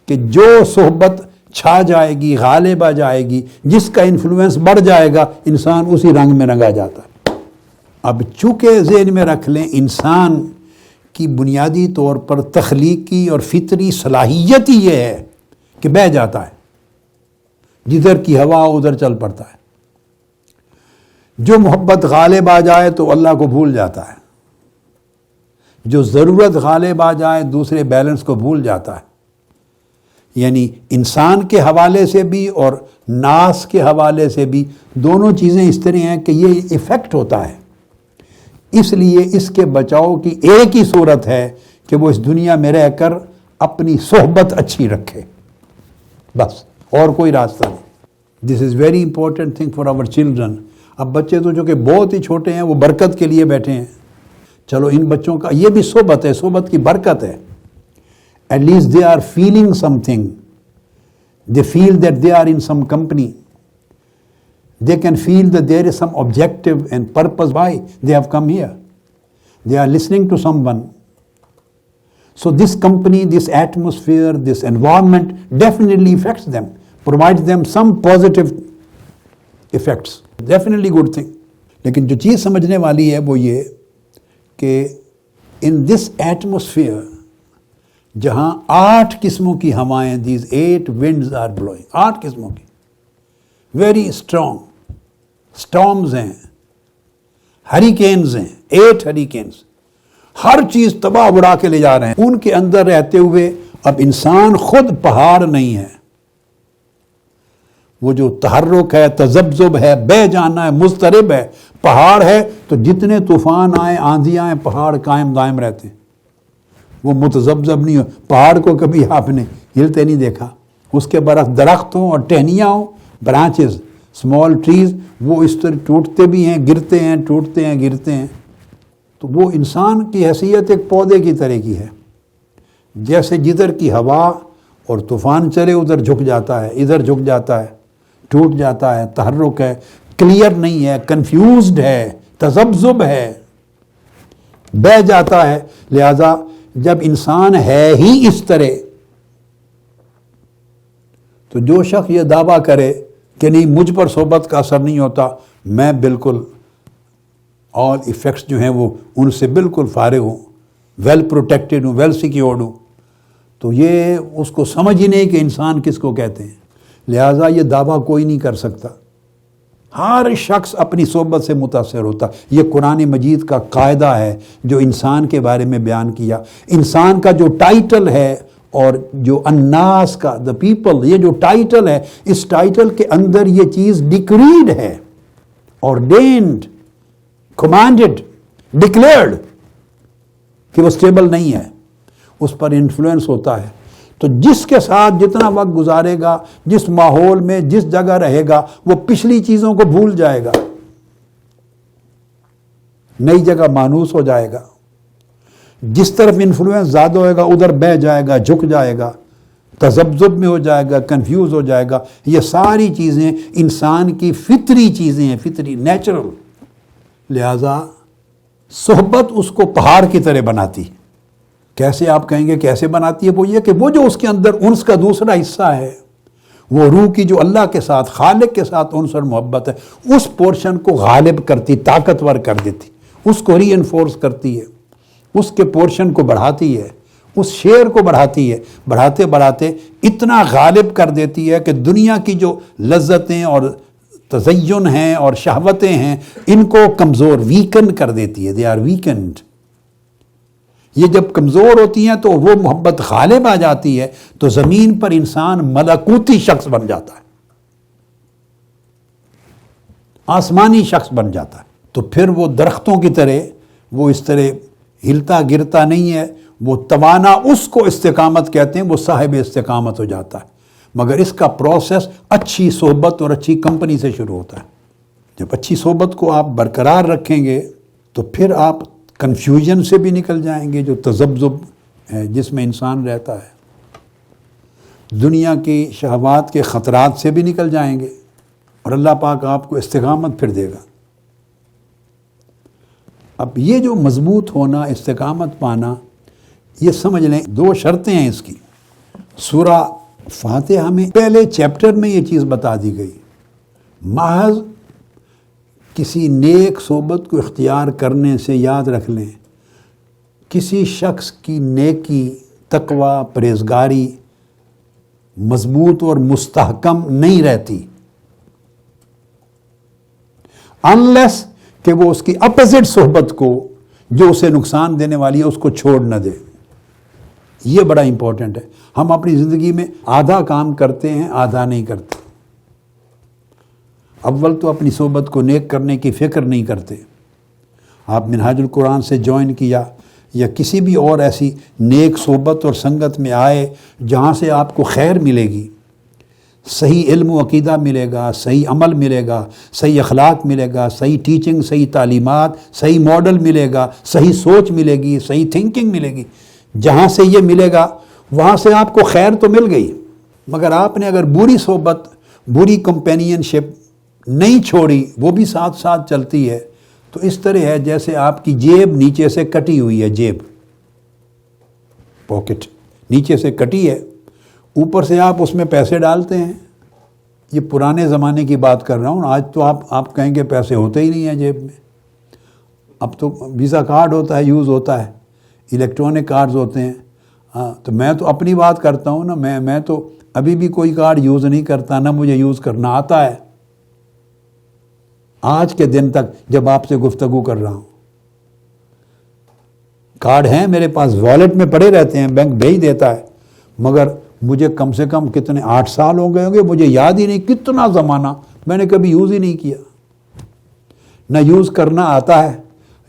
Speaker 1: کہ جو صحبت چھا جائے گی، غالب آ جائے گی، جس کا انفلوئنس بڑھ جائے گا، انسان اسی رنگ میں رنگا جاتا ہے۔ اب چونکہ ذہن میں رکھ لیں انسان کی بنیادی طور پر تخلیقی اور فطری صلاحیت ہی یہ ہے کہ بہہ جاتا ہے، جدھر کی ہوا ادھر چل پڑتا ہے۔ جو محبت غالب آ جائے تو اللہ کو بھول جاتا ہے، جو ضرورت غالب آ جائے دوسرے بیلنس کو بھول جاتا ہے۔ یعنی انسان کے حوالے سے بھی اور ناس کے حوالے سے بھی دونوں چیزیں اس طرح ہیں کہ یہ ایفیکٹ ہوتا ہے۔ اس لیے اس کے بچاؤ کی ایک ہی صورت ہے کہ وہ اس دنیا میں رہ کر اپنی صحبت اچھی رکھے، بس، اور کوئی راستہ نہیں۔ This is very important thing for our children. اب بچے تو جو کہ بہت ہی چھوٹے ہیں وہ برکت کے لیے بیٹھے ہیں، چلو ان بچوں کا یہ بھی صحبت ہے، صحبت کی برکت ہے۔ At least they are feeling something. They feel that they are in some company. They can feel that there is some objective and purpose why they have come here. They are listening to someone. So this company, this atmosphere, this environment definitely affects them, provides them some positive effects. Definitely good thing. لیکن جو چیز سمجھنے والی ہے وہ یہ کہ ان دس atmosphere جہاں 8 قسموں کی ہوائیں، دیز 8 winds آر blowing، 8 قسموں کی ویری اسٹرانگ اسٹارمز ہیں، ہریکینز ہیں، 8 ہریکینز، ہر چیز تباہ اڑا کے لے جا رہے ہیں۔ ان کے اندر رہتے ہوئے اب انسان خود پہاڑ نہیں ہے، وہ جو تحرک ہے، تذبذب ہے، بہہ جانا ہے، مضطرب ہے، پہاڑ ہے تو جتنے طوفان آئیں، آندھی آئیں، پہاڑ قائم دائم رہتے ہیں، وہ متذبذب نہیں ہو۔ پہاڑ کو کبھی آپ نے ہلتے نہیں دیکھا، اس کے برعکس درخت ہوں اور ٹہنیاں ہوں، برانچز، اسمال ٹریز، وہ اس طرح ٹوٹتے بھی ہیں، گرتے ہیں، ٹوٹتے ہیں، گرتے ہیں۔ تو وہ انسان کی حیثیت ایک پودے کی طرح کی ہے، جیسے جدھر کی ہوا اور طوفان چلے ادھر جھک جاتا ہے، ادھر جھک جاتا ہے، ٹوٹ جاتا ہے، تحرک ہے، کلیئر نہیں ہے، کنفیوزڈ ہے، تذبذب ہے، بہہ جاتا ہے۔ لہذا جب انسان ہے ہی اس طرح، تو جو شخص یہ دعویٰ کرے کہ نہیں مجھ پر صحبت کا اثر نہیں ہوتا، میں بالکل آل ایفیکٹس جو ہیں وہ ان سے بالکل فارغ ہوں، ویل پروٹیکٹڈ ہوں، ویل سیکیورڈ ہوں، تو یہ اس کو سمجھ ہی نہیں کہ انسان کس کو کہتے ہیں۔ لہٰذا یہ دعویٰ کوئی نہیں کر سکتا، ہر شخص اپنی صحبت سے متاثر ہوتا۔ یہ قرآن مجید کا قاعدہ ہے جو انسان کے بارے میں بیان کیا۔ انسان کا جو ٹائٹل ہے اور جو الناس کا the people، یہ جو ٹائٹل ہے، اس ٹائٹل کے اندر یہ چیز ڈکریڈ ہے، ordained، commanded، declared کہ وہ سٹیبل نہیں ہے، اس پر انفلوئنس ہوتا ہے۔ تو جس کے ساتھ جتنا وقت گزارے گا، جس ماحول میں جس جگہ رہے گا، وہ پچھلی چیزوں کو بھول جائے گا، نئی جگہ مانوس ہو جائے گا۔ جس طرف انفلوئنس زیادہ ہوئے گا ادھر بہہ جائے گا، جھک جائے گا، تذبذب میں ہو جائے گا، کنفیوز ہو جائے گا۔ یہ ساری چیزیں انسان کی فطری چیزیں ہیں، فطری، نیچرل۔ لہذا صحبت اس کو پہاڑ کی طرح بناتی ہے۔ کیسے آپ کہیں گے کیسے بناتی ہے؟ وہ یہ کہ وہ جو اس کے اندر انس کا دوسرا حصہ ہے، وہ روح کی جو اللہ کے ساتھ، خالق کے ساتھ انس اور محبت ہے، اس پورشن کو غالب کرتی، طاقتور کر دیتی، اس کو ری انفورس کرتی ہے، اس کے پورشن کو بڑھاتی ہے، اس شیئر کو بڑھاتی ہے، بڑھاتے بڑھاتے اتنا غالب کر دیتی ہے کہ دنیا کی جو لذتیں اور تزین ہیں اور شہوتیں ہیں، ان کو کمزور، ویکن کر دیتی ہے۔ They are weakened. یہ جب کمزور ہوتی ہیں تو وہ محبت غالب آ جاتی ہے، تو زمین پر انسان ملکوتی شخص بن جاتا ہے، آسمانی شخص بن جاتا ہے۔ تو پھر وہ درختوں کی طرح وہ اس طرح ہلتا گرتا نہیں ہے، وہ توانا، اس کو استقامت کہتے ہیں، وہ صاحب استقامت ہو جاتا ہے۔ مگر اس کا پروسیس اچھی صحبت اور اچھی کمپنی سے شروع ہوتا ہے۔ جب اچھی صحبت کو آپ برقرار رکھیں گے تو پھر آپ کنفیوژن سے بھی نکل جائیں گے، جو تذبذب ہے جس میں انسان رہتا ہے، دنیا کی شہوات کے خطرات سے بھی نکل جائیں گے، اور اللہ پاک آپ کو استقامت پھر دے گا۔ اب یہ جو مضبوط ہونا، استقامت پانا، یہ سمجھ لیں 2 شرطیں ہیں اس کی۔ سورہ فاتحہ میں پہلے چیپٹر میں یہ چیز بتا دی گئی، محض کسی نیک صحبت کو اختیار کرنے سے یاد رکھ لیں، کسی شخص کی نیکی، تقوی، پرہیزگاری مضبوط اور مستحکم نہیں رہتی انلیس کہ وہ اس کی اپوزٹ صحبت کو، جو اسے نقصان دینے والی ہے، اس کو چھوڑ نہ دے۔ یہ بڑا امپورٹنٹ ہے۔ ہم اپنی زندگی میں آدھا کام کرتے ہیں، آدھا نہیں کرتے۔ اول تو اپنی صحبت کو نیک کرنے کی فکر نہیں کرتے۔ آپ منہاج القرآن سے جوائن کیا یا کسی بھی اور ایسی نیک صحبت اور سنگت میں آئے جہاں سے آپ کو خیر ملے گی، صحیح علم و عقیدہ ملے گا، صحیح عمل ملے گا، صحیح اخلاق ملے گا، صحیح ٹیچنگ، صحیح تعلیمات، صحیح ماڈل ملے گا، صحیح سوچ ملے گی، صحیح تھنکنگ ملے گی، جہاں سے یہ ملے گا وہاں سے آپ کو خیر تو مل گئی۔ مگر آپ نے اگر بری صحبت، بری کمپینین شپ نہیں چھوڑی، وہ بھی ساتھ ساتھ چلتی ہے، تو اس طرح ہے جیسے آپ کی جیب نیچے سے کٹی ہوئی ہے، جیب، پاکٹ نیچے سے کٹی ہے، اوپر سے آپ اس میں پیسے ڈالتے ہیں۔ یہ پرانے زمانے کی بات کر رہا ہوں، آج تو آپ کہیں گے پیسے ہوتے ہی نہیں ہیں جیب میں، اب تو ویزا کارڈ ہوتا ہے، یوز ہوتا ہے، الیکٹرانک کارڈز ہوتے ہیں. ہاں تو میں تو اپنی بات کرتا ہوں نا, میں تو ابھی بھی کوئی کارڈ یوز نہیں کرتا, نہ مجھے یوز کرنا آتا ہے آج کے دن تک جب آپ سے گفتگو کر رہا ہوں. کارڈ ہیں میرے پاس, والیٹ میں پڑے رہتے ہیں, بینک بھیج دیتا ہے, مگر مجھے کم سے کم کتنے 8 سال ہو گئے ہوں گے, مجھے یاد ہی نہیں کتنا زمانہ میں نے کبھی یوز ہی نہیں کیا. نہ یوز کرنا آتا ہے.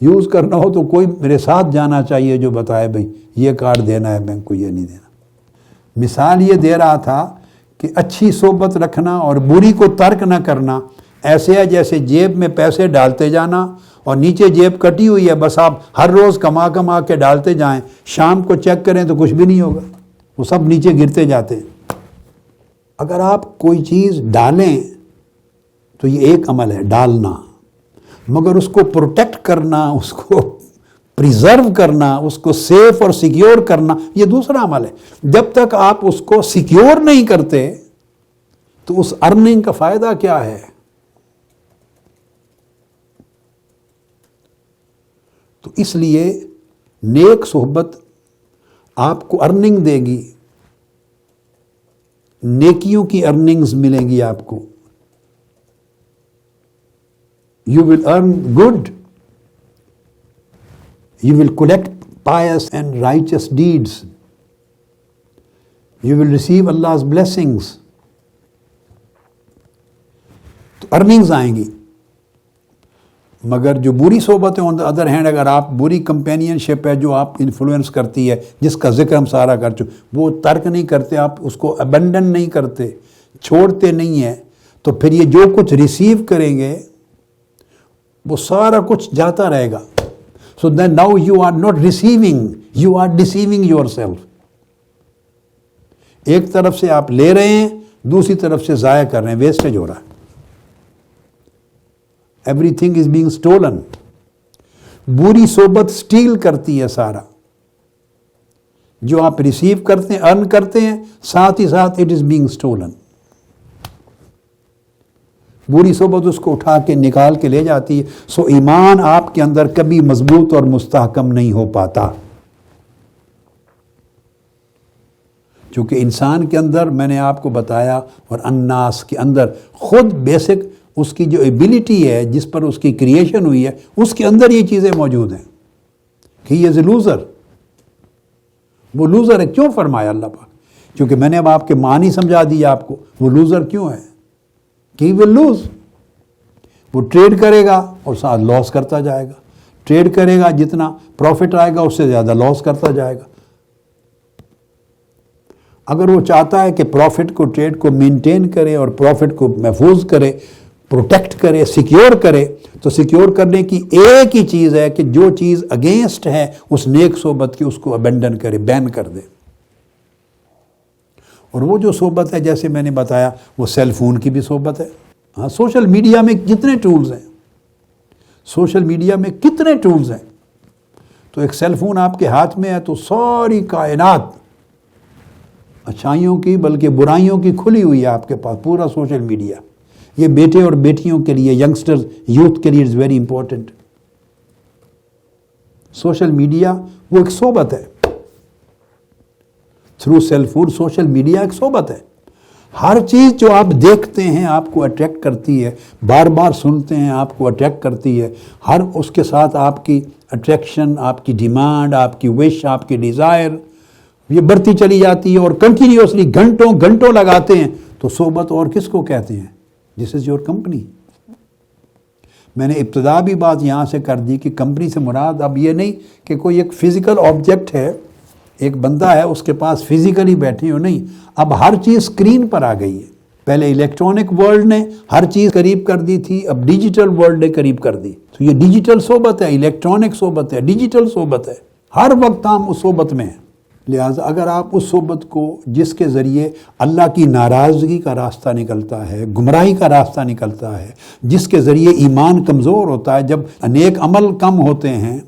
Speaker 1: یوز کرنا ہو تو کوئی میرے ساتھ جانا چاہیے جو بتائے بھئی یہ کارڈ دینا ہے بینک کو, یہ نہیں دینا. مثال یہ دے رہا تھا کہ اچھی صحبت رکھنا اور بری کو ترک نہ کرنا ایسے ہے جیسے جیب میں پیسے ڈالتے جانا اور نیچے جیب کٹی ہوئی ہے, بس آپ ہر روز کما کے ڈالتے جائیں, شام کو چیک کریں تو کچھ بھی نہیں ہوگا, وہ سب نیچے گرتے جاتے ہیں. اگر آپ کوئی چیز ڈالیں تو یہ ایک عمل ہے ڈالنا, مگر اس کو پروٹیکٹ کرنا, اس کو پریزرو کرنا, اس کو سیف اور سیکیور کرنا, یہ دوسرا عمل ہے. جب تک آپ اس کو سیکیور نہیں کرتے تو اس ارننگ کا فائدہ کیا ہے؟ تو اس لیے نیک صحبت آپ کو ارننگ دے گی, نیکیوں کی ارننگز ملیں گی آپ کو. You will earn good. You will collect pious and righteous deeds. You will receive Allah's blessings. تو ارننگز آئیں گی. مگر جو بری صحبت ہے, آن دا ادر ہینڈ, اگر آپ بری کمپینین شپ ہے جو آپ انفلوئنس کرتی ہے, جس کا ذکر ہم سارا کر چکے, وہ ترک نہیں کرتے, آپ اس کو ابنڈن نہیں کرتے, چھوڑتے نہیں ہیں, تو پھر یہ جو کچھ ریسیو کریں گے وہ سارا کچھ جاتا رہے گا. So then now you are not receiving, you are deceiving your self. ایک طرف سے آپ لے رہے ہیں, دوسری طرف سے ضائع کر رہے ہیں, ویسٹیج ہو رہا ہے. Every thing is being stolen. بری صحبت اسٹیل کرتی ہے سارا جو آپ ریسیو کرتے ہیں, ارن کرتے ہیں, ساتھ ہی ساتھ اٹ از بینگ اسٹولن. بری صحبت اس کو اٹھا کے نکال کے لے جاتی ہے. سو ایمان آپ کے اندر کبھی مضبوط اور مستحکم نہیں ہو پاتا, چونکہ انسان کے اندر, میں نے آپ کو بتایا, اور الناس کے اندر خود بیسک اس کی جو ایبلٹی ہے جس پر اس کی کریشن ہوئی ہے, اس کے اندر یہ چیزیں موجود ہیں کہ ہی از اے لوزر. وہ لوزر ہے. کیوں فرمایا اللہ پاک؟ کیونکہ میں نے اب آپ کے معنی سمجھا دیا آپ کو. وہ لوزر کیوں ہے کہ ہی ول لوز. وہ ٹریڈ کرے گا اور ساتھ لاس کرتا جائے گا, ٹریڈ کرے گا, جتنا پروفٹ آئے گا اس سے زیادہ لاس کرتا جائے گا. اگر وہ چاہتا ہے کہ پروفٹ کو, ٹریڈ کو مینٹین کرے اور پروفٹ کو محفوظ کرے, پروٹیکٹ کرے, سیکیور کرے, تو سیکیور کرنے کی ایک ہی چیز ہے کہ جو چیز اگینسٹ ہے اس نیک صحبت کی, اس کو ابینڈن کرے, بین کر دے. اور وہ جو صحبت ہے جیسے میں نے بتایا وہ سیل فون کی بھی صحبت ہے. ہاں, سوشل میڈیا میں جتنے ٹولز ہیں, سوشل میڈیا میں کتنے ٹولز ہیں, تو ایک سیل فون آپ کے ہاتھ میں ہے تو ساری کائنات اچھائیوں کی بلکہ برائیوں کی کھلی ہوئی ہے آپ کے پاس, پورا سوشل میڈیا. یہ بیٹے اور بیٹیوں کے لیے, ینگسٹرز, یوتھ کے لیے it's very important. Social media وہ ایک صحبت ہے. Through cell phone social media ایک صحبت ہے. ہر چیز جو آپ دیکھتے ہیں آپ کو اٹریکٹ کرتی ہے, بار بار سنتے ہیں آپ کو اٹریکٹ کرتی ہے. ہر اس کے ساتھ آپ کی اٹریکشن, آپ کی ڈیمانڈ, آپ کی وش, آپ کی ڈیزائر یہ بڑھتی چلی جاتی ہے اور کنٹینیوسلی گھنٹوں گھنٹوں لگاتے ہیں. تو صحبت اور کس کو کہتے ہیں؟ دس از یور کمپنی. میں نے ابتدا بھی بات یہاں سے کر دی کہ کمپنی سے مراد اب یہ نہیں کہ کوئی ایک فزیکل آبجیکٹ ہے, ایک بندہ ہے اس کے پاس فزیکلی بیٹھے ہو, نہیں. اب ہر چیز اسکرین پر آ گئی ہے. پہلے الیکٹرانک ورلڈ نے ہر چیز قریب کر دی تھی, اب ڈیجیٹل ورلڈ نے قریب کر دی. تو یہ ڈیجیٹل صحبت ہے, الیکٹرانک صحبت ہے, ڈیجیٹل صحبت ہے. ہر وقت ہم اس صحبت میں ہیں. لہٰذا اگر آپ اس صحبت کو جس کے ذریعے اللہ کی ناراضگی کا راستہ نکلتا ہے, گمراہی کا راستہ نکلتا ہے, جس کے ذریعے ایمان کمزور ہوتا ہے, جب نیک عمل کم ہوتے ہیں,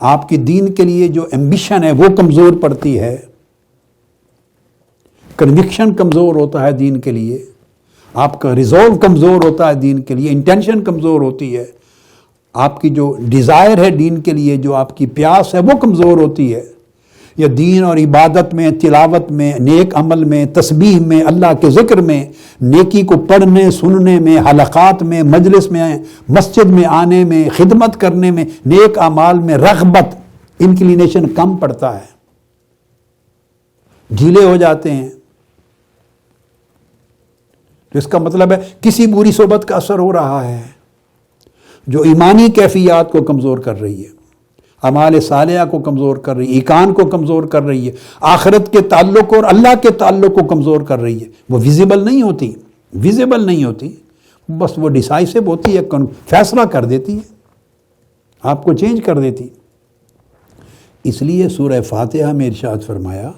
Speaker 1: آپ کی دین کے لیے جو ایمبیشن ہے وہ کمزور پڑتی ہے, کنوکشن کمزور ہوتا ہے دین کے لیے, آپ کا ریزولو کمزور ہوتا ہے دین کے لیے, انٹینشن کمزور ہوتی ہے, آپ کی جو ڈیزائر ہے دین کے لیے، جو آپ کی پیاس ہے وہ کمزور ہوتی ہے، یا دین اور عبادت میں، تلاوت میں، نیک عمل میں، تسبیح میں، اللہ کے ذکر میں، نیکی کو پڑھنے سننے میں، حلقات میں، مجلس میں، مسجد میں آنے میں، خدمت کرنے میں، نیک اعمال میں رغبت، انکلینیشن کم پڑتا ہے، ڈھیلے ہو جاتے ہیں، تو اس کا مطلب ہے کسی بری صحبت کا اثر ہو رہا ہے جو ایمانی کیفیات کو کمزور کر رہی ہے، اعمال صالحہ کو کمزور کر رہی ہے، ایقان کو کمزور کر رہی ہے، آخرت کے تعلق اور اللہ کے تعلق کو کمزور کر رہی ہے۔ وہ ویزیبل نہیں ہوتی، بس وہ ڈیسائسو ہوتی ہے، فیصلہ کر دیتی ہے، آپ کو چینج کر دیتی۔ اس لیے سورہ فاتحہ میں ارشاد فرمایا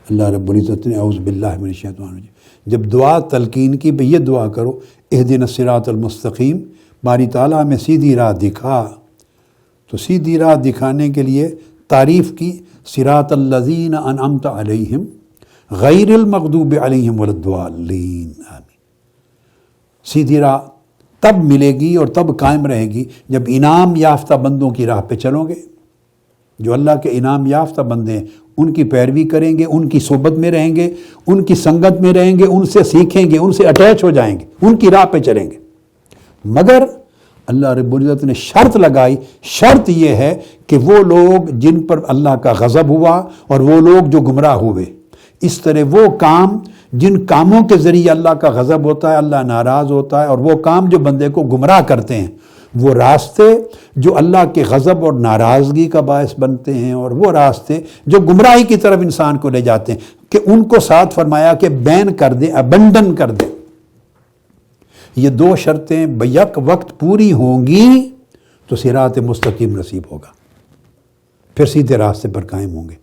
Speaker 1: اللہ رب العزت نے، اعوذ باللہ من الشیطان الرجیم، جب دعا تلقین کی یہ دعا کرو، اہدنا الصراط المستقیم، باری تعالیٰ ہمیں سیدھی راہ دکھا۔ تو سیدھی راہ دکھانے کے لیے تعریف کی، صراط الذین انعمت علیہم غیر المغضوب علیہم ولا الضالین، آمین۔ سیدھی راہ تب ملے گی اور تب قائم رہے گی جب انعام یافتہ بندوں کی راہ پہ چلو گے۔ جو اللہ کے انعام یافتہ بندے ہیں ان کی پیروی کریں گے، ان کی صحبت میں رہیں گے، ان کی سنگت میں رہیں گے، ان سے سیکھیں گے، ان سے اٹیچ ہو جائیں گے، ان کی راہ پہ چلیں گے۔ مگر اللہ رب العزت نے شرط لگائی، شرط یہ ہے کہ وہ لوگ جن پر اللہ کا غضب ہوا اور وہ لوگ جو گمراہ ہوئے، اس طرح وہ کام جن کاموں کے ذریعے اللہ کا غضب ہوتا ہے، اللہ ناراض ہوتا ہے، اور وہ کام جو بندے کو گمراہ کرتے ہیں، وہ راستے جو اللہ کے غضب اور ناراضگی کا باعث بنتے ہیں، اور وہ راستے جو گمراہی کی طرف انسان کو لے جاتے ہیں، کہ ان کو ساتھ فرمایا کہ بین کر دیں، ابنڈن کر دیں۔ یہ دو شرطیں بیک وقت پوری ہوں گی تو صراط مستقیم نصیب ہوگا، پھر سیدھے راستے پر قائم ہوں گے۔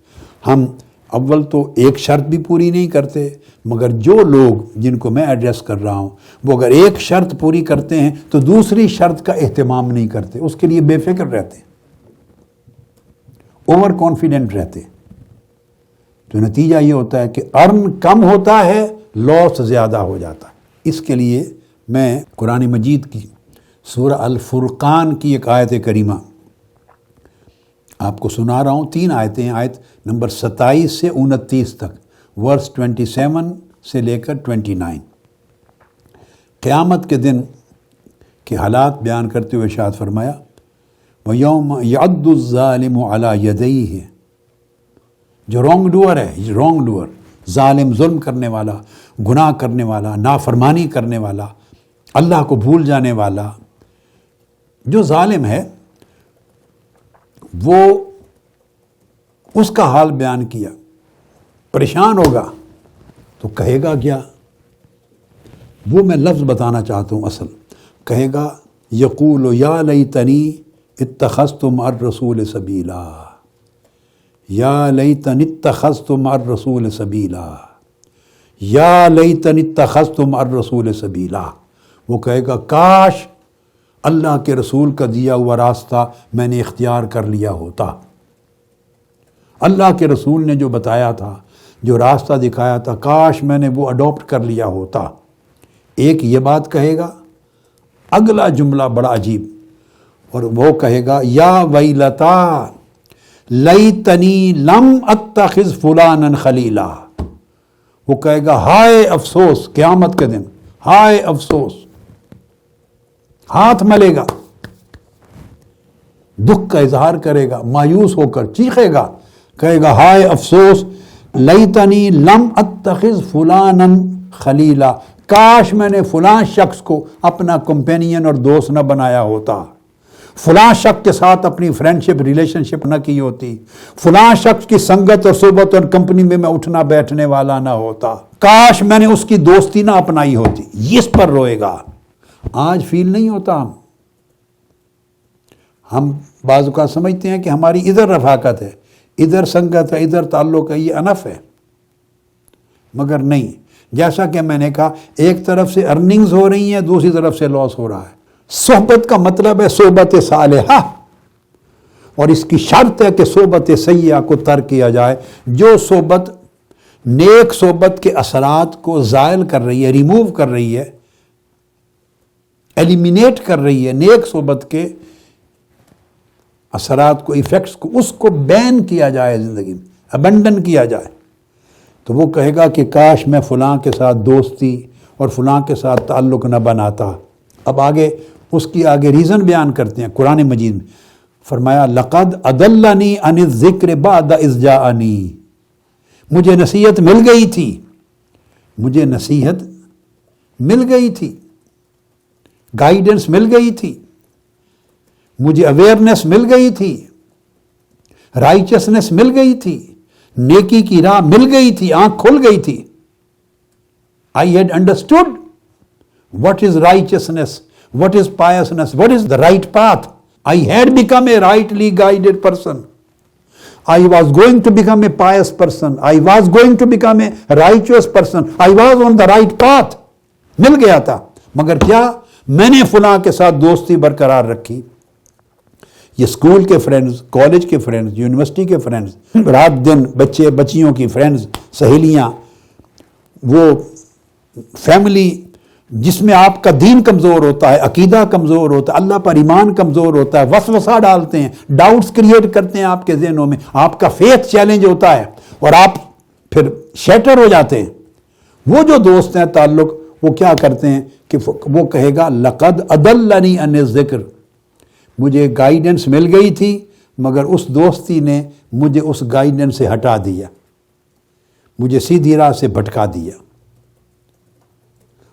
Speaker 1: ہم اول تو ایک شرط بھی پوری نہیں کرتے، مگر جو لوگ جن کو میں ایڈریس کر رہا ہوں وہ اگر ایک شرط پوری کرتے ہیں تو دوسری شرط کا اہتمام نہیں کرتے، اس کے لیے بے فکر رہتے ہیں، اوور کانفیڈنٹ رہتے ہیں۔ تو نتیجہ یہ ہوتا ہے کہ ارن کم ہوتا ہے، لاس زیادہ ہو جاتا ہے۔ اس کے لیے میں قرآن مجید کی سورہ الفرقان کی ایک آیت کریمہ آپ کو سنا رہا ہوں، 3 آیتیں، آیت نمبر 27 سے 29 تک، ورس 27 سے لے کر 29، قیامت کے دن کے حالات بیان کرتے ہوئے ارشاد فرمایا، وَيَوْمَ يَعَضُّ الظَّالِمُ عَلَى يَدَيْهِ، جو رونگ ڈوئر ہے، رونگ ڈوئر، ظالم، ظلم کرنے والا، گناہ کرنے والا، نافرمانی کرنے والا، اللہ کو بھول جانے والا، جو ظالم ہے وہ اس کا حال بیان کیا، پریشان ہوگا تو کہے گا کیا؟ وہ میں لفظ بتانا چاہتا ہوں، اصل کہے گا یقول یا لیتنی اتخذت مع الرسول سبیلا، یا لیتنی اتخذت مع الرسول سبیلا، یا لیتنی اتخذت مع الرسول سبیلا۔ وہ کہے گا کاش اللہ کے رسول کا دیا ہوا راستہ میں نے اختیار کر لیا ہوتا، اللہ کے رسول نے جو بتایا تھا، جو راستہ دکھایا تھا، کاش میں نے وہ اڈاپٹ کر لیا ہوتا۔ ایک یہ بات کہے گا، اگلا جملہ بڑا عجیب، اور وہ کہے گا یا ویلتا لیتنی لم اتخذ فلانا خلیلا۔ وہ کہے گا ہائے افسوس، قیامت کے دن ہائے افسوس، ہاتھ ملے گا، دکھ کا اظہار کرے گا، مایوس ہو کر چیخے گا، کہے گا ہائے افسوس، لیتنی لم اتخذ فلانا خلیلا، کاش میں نے فلاں شخص کو اپنا کمپینین اور دوست نہ بنایا ہوتا، فلاں شخص کے ساتھ اپنی فرینڈشپ ریلیشن شپ نہ کی ہوتی، فلاں شخص کی سنگت اور صحبت اور کمپنی میں اٹھنا بیٹھنے والا نہ ہوتا، کاش میں نے اس کی دوستی نہ اپنائی ہوتی، اس پر روئے گا۔ آج فیل نہیں ہوتا، ہم بعض اوقات سمجھتے ہیں کہ ہماری ادھر رفاقت ہے، ادھر سنگت ہے، ادھر تعلق ہے، یہ انف ہے، مگر نہیں۔ جیسا کہ میں نے کہا، ایک طرف سے ارننگز ہو رہی ہیں، دوسری طرف سے لاس ہو رہا ہے۔ صحبت کا مطلب ہے صحبت صالحہ، اور اس کی شرط ہے کہ صحبت سیئہ کو ترک کیا جائے۔ جو صحبت نیک صحبت کے اثرات کو زائل کر رہی ہے، ریموو کر رہی ہے، ایلیمینیٹ کر رہی ہے، نیک صحبت کے اثرات کو، ایفیکٹس کو، اس کو بین کیا جائے زندگی میں، ابنڈن کیا جائے، تو وہ کہے گا کہ کاش میں فلاں کے ساتھ دوستی اور فلاں کے ساتھ تعلق نہ بناتا۔ اب آگے اس کی آگے ریزن بیان کرتے ہیں قرآن مجید میں، فرمایا لقد اضلنی عن الذکر بعد اذ جاءنی، مجھے نصیحت مل گئی تھی، مجھے نصیحت مل گئی تھی، گائیڈنس مل گئی تھی، مجھے اویئرنیس مل گئی تھی، رائچسنس مل گئی تھی، نیکی کی راہ مل گئی تھی، آنکھ کھل گئی تھی۔ I had understood what is righteousness, what is piousness, what is the right path. I had become a rightly guided person. I was going to become a pious person. I was going to become a righteous person. I was on the right path. مل گیا تھا، مگر کیا؟ میں نے فلاں کے ساتھ دوستی برقرار رکھی۔ یہ اسکول کے فرینڈز، کالج کے فرینڈز، یونیورسٹی کے فرینڈز، رات دن بچے بچیوں کی فرینڈز، سہیلیاں، وہ فیملی جس میں آپ کا دین کمزور ہوتا ہے، عقیدہ کمزور ہوتا ہے، اللہ پر ایمان کمزور ہوتا ہے، وسوسہ ڈالتے ہیں، ڈاؤٹس کریٹ کرتے ہیں آپ کے ذہنوں میں، آپ کا فیتھ چیلنج ہوتا ہے اور آپ پھر شیٹر ہو جاتے ہیں۔ وہ جو دوست ہیں تعلق، وہ کیا کرتے ہیں کہ وہ کہے گا لقد اضلنی عن الذکر، مجھے گائیڈنس مل گئی تھی مگر اس دوستی نے مجھے اس گائیڈنس سے ہٹا دیا، مجھے سیدھی راہ سے بھٹکا دیا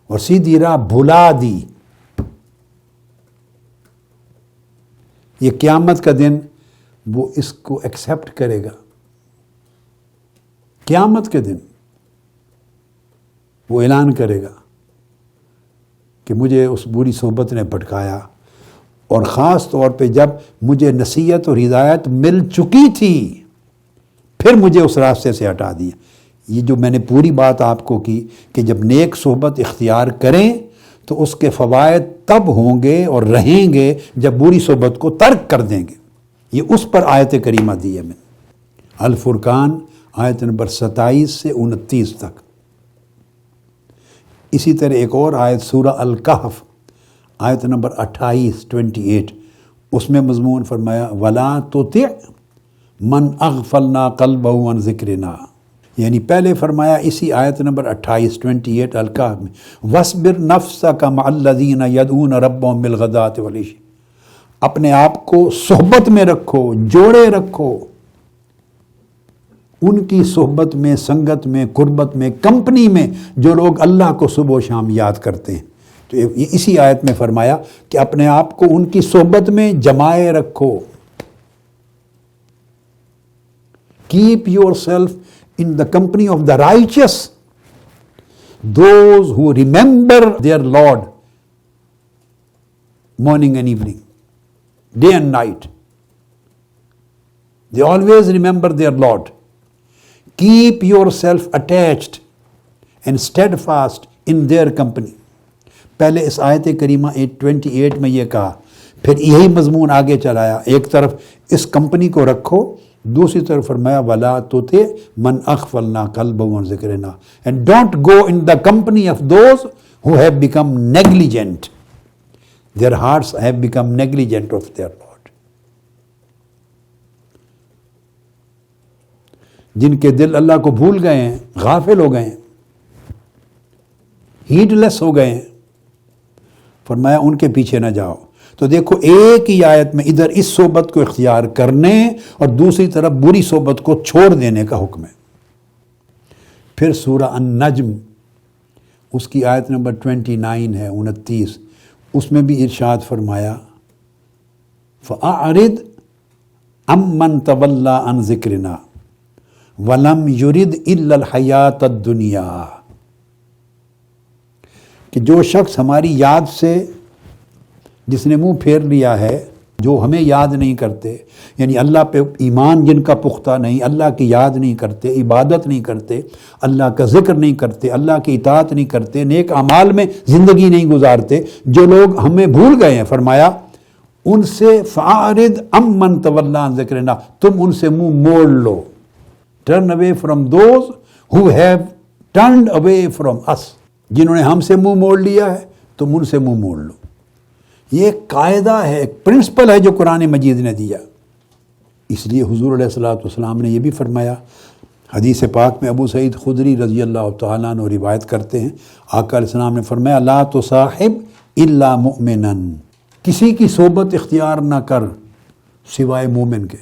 Speaker 1: اور سیدھی راہ بھلا دی۔ یہ قیامت کا دن وہ اس کو ایکسیپٹ کرے گا، قیامت کے دن وہ اعلان کرے گا کہ مجھے اس بری صحبت نے بھٹکایا، اور خاص طور پہ جب مجھے نصیحت اور ہدایت مل چکی تھی پھر مجھے اس راستے سے ہٹا دیا۔ یہ جو میں نے پوری بات آپ کو کی کہ جب نیک صحبت اختیار کریں تو اس کے فوائد تب ہوں گے اور رہیں گے جب بری صحبت کو ترک کر دیں گے۔ یہ اس پر آیت کریمہ دی ہے میں نے، الفرقان آیت نمبر 27 سے 29 تک۔ اسی طرح ایک اور آیت سورہ الکہف آیت نمبر 28 اس میں مضمون فرمایا وَلَا تُطِعْ مَنْ أَغْفَلْنَا قَلْبَهُ عَنْ ذِكْرِنَا، یعنی پہلے فرمایا اسی آیت نمبر 28 الکہف میں وَاصْبِرْ نَفْسَكَ مَعَ الَّذِينَ يَدْعُونَ رَبَّهُمْ بِالْغَدَاةِ وَالْعَشِيِّ، اپنے آپ کو صحبت میں رکھو، جوڑے رکھو، ان کی صحبت میں، سنگت میں، قربت میں، کمپنی میں جو لوگ اللہ کو صبح و شام یاد کرتے ہیں۔ تو یہ اسی آیت میں فرمایا کہ اپنے آپ کو ان کی صحبت میں جمائے رکھو۔ Keep yourself in the company of the righteous, those who remember their Lord morning and evening, day and night. They always remember their Lord. Keep yourself attached and steadfast in their company. پہلے اس آیت کریمہ 28 میں یہ کہا، پھر یہی مضمون آگے چلایا، ایک طرف اس کمپنی کو رکھو، دوسری طرف فرمایا وَلَا تُطِعْ مَنْ أَغْفَلْنَا قَلْبَهُ عَنْ ذِكْرِنَا، and don't go in the company of those who have become negligent. Their hearts have become negligent of their Lord. جن کے دل اللہ کو بھول گئے ہیں، غافل ہو گئے ہیں، ہیڈ لیس ہو گئے ہیں، فرمایا ان کے پیچھے نہ جاؤ۔ تو دیکھو ایک ہی آیت میں ادھر اس صحبت کو اختیار کرنے اور دوسری طرف بری صحبت کو چھوڑ دینے کا حکم ہے۔ پھر سورہ النجم اس کی آیت نمبر 29 ہے، 29، اس میں بھی ارشاد فرمایا فَأَعْرِضْ عَمَّنْ تَوَلَّىٰ عَنْ ذِكْرِنَا وَلَمْ يُرِدْ إِلَّا الْحَيَاةَ الدُّنْيَا، کہ جو شخص ہماری یاد سے جس نے منہ پھیر لیا ہے، جو ہمیں یاد نہیں کرتے، یعنی اللہ پہ ایمان جن کا پختہ نہیں، اللہ کی یاد نہیں کرتے، عبادت نہیں کرتے، اللہ کا ذکر نہیں کرتے، اللہ کی اطاعت نہیں کرتے، نیک اعمال میں زندگی نہیں گزارتے، جو لوگ ہمیں بھول گئے ہیں، فرمایا ان سے فَأَعْرِضْ عَمَّنْ تَوَلَّىٰ عَنْ ذِكْرِنَا، تم ان سے منہ موڑ لو، turn away from those who have turned away from us, جنہوں نے ہم سے منہ موڑ لیا ہے تم ان سے منہ موڑ لو۔ یہ ایک قاعدہ ہے، ایک پرنسپل ہے جو قرآن مجید نے دیا۔ اس لیے حضور علیہ الصلوۃ والسلام نے یہ بھی فرمایا، حدیث پاک میں ابو سعید خدری رضی اللہ تعالیٰ عنہ روایت کرتے ہیں، آقا علیہ السلام نے فرمایا لا تصاحب الا مؤمنا، کسی کی صحبت اختیار نہ کر سوائے مومن کے،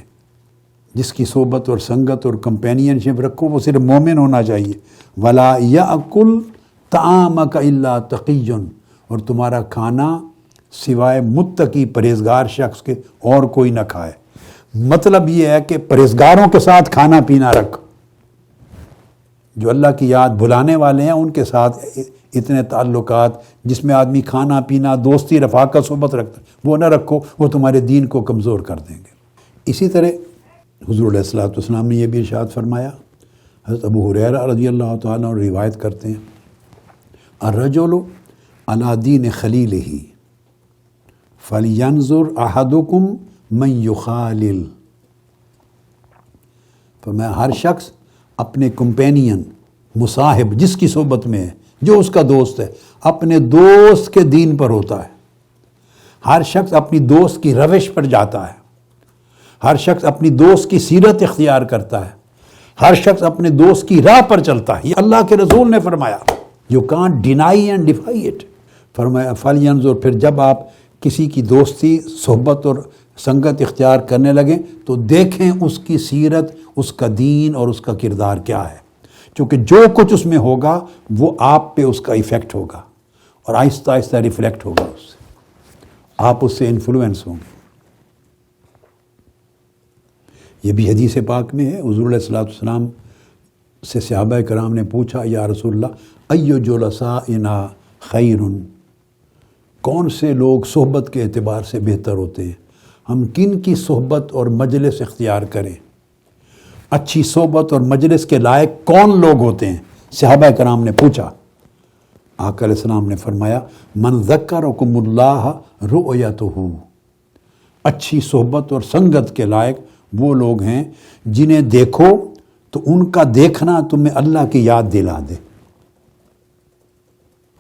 Speaker 1: جس کی صحبت اور سنگت اور کمپینین شپ رکھو وہ صرف مومن ہونا چاہیے۔ ولا یاکل طعامک الا تقی، اور تمہارا کھانا سوائے متقی پرہیزگار شخص کے اور کوئی نہ کھائے۔ مطلب یہ ہے کہ پرہیزگاروں کے ساتھ کھانا پینا رکھ، جو اللہ کی یاد بھلانے والے ہیں ان کے ساتھ اتنے تعلقات جس میں آدمی کھانا پینا دوستی رفاقت صحبت رکھتا ہے وہ نہ رکھو، وہ تمہارے دین کو کمزور کر دیں گے۔ اسی طرح حضور علیہ الصلوۃ والسلام نے یہ بھی ارشاد فرمایا، حضرت ابو ہریرہ رضی اللہ تعالیٰ عنہ روایت کرتے ہیں، الرجل علی دین خلیلہ فلینظر احدکم من یخالل، فرمایا ہر شخص اپنے کمپینین مصاحب جس کی صحبت میں ہے، جو اس کا دوست ہے، اپنے دوست کے دین پر ہوتا ہے۔ ہر شخص اپنی دوست کی روش پر جاتا ہے، ہر شخص اپنی دوست کی سیرت اختیار کرتا ہے، ہر شخص اپنے دوست کی راہ پر چلتا ہے۔ یہ اللہ کے رسول نے فرمایا، You can't deny and defy it۔ فرمایا فَلْيَنْظُرْ، پھر جب آپ کسی کی دوستی صحبت اور سنگت اختیار کرنے لگیں تو دیکھیں اس کی سیرت، اس کا دین اور اس کا کردار کیا ہے، کیونکہ جو کچھ اس میں ہوگا وہ آپ پہ اس کا ایفیکٹ ہوگا اور آہستہ آہستہ ریفلیکٹ ہوگا اس سے، آپ اس سے انفلوئنس ہوں گے۔ یہ بھی حدیث پاک میں ہے، حضور علیہ الصلوۃ والسلام سے صحابہ کرام نے پوچھا یا رسول اللہ ایو جلسائنا خیر، کون سے لوگ صحبت کے اعتبار سے بہتر ہوتے ہیں، ہم کن کی صحبت اور مجلس اختیار کریں، اچھی صحبت اور مجلس کے لائق کون لوگ ہوتے ہیں؟ صحابہ کرام نے پوچھا، آقا علیہ السلام نے فرمایا من ذکرکم اللہ رؤیتہ، اچھی صحبت اور سنگت کے لائق وہ لوگ ہیں جنہیں دیکھو تو ان کا دیکھنا تمہیں اللہ کی یاد دلا دے،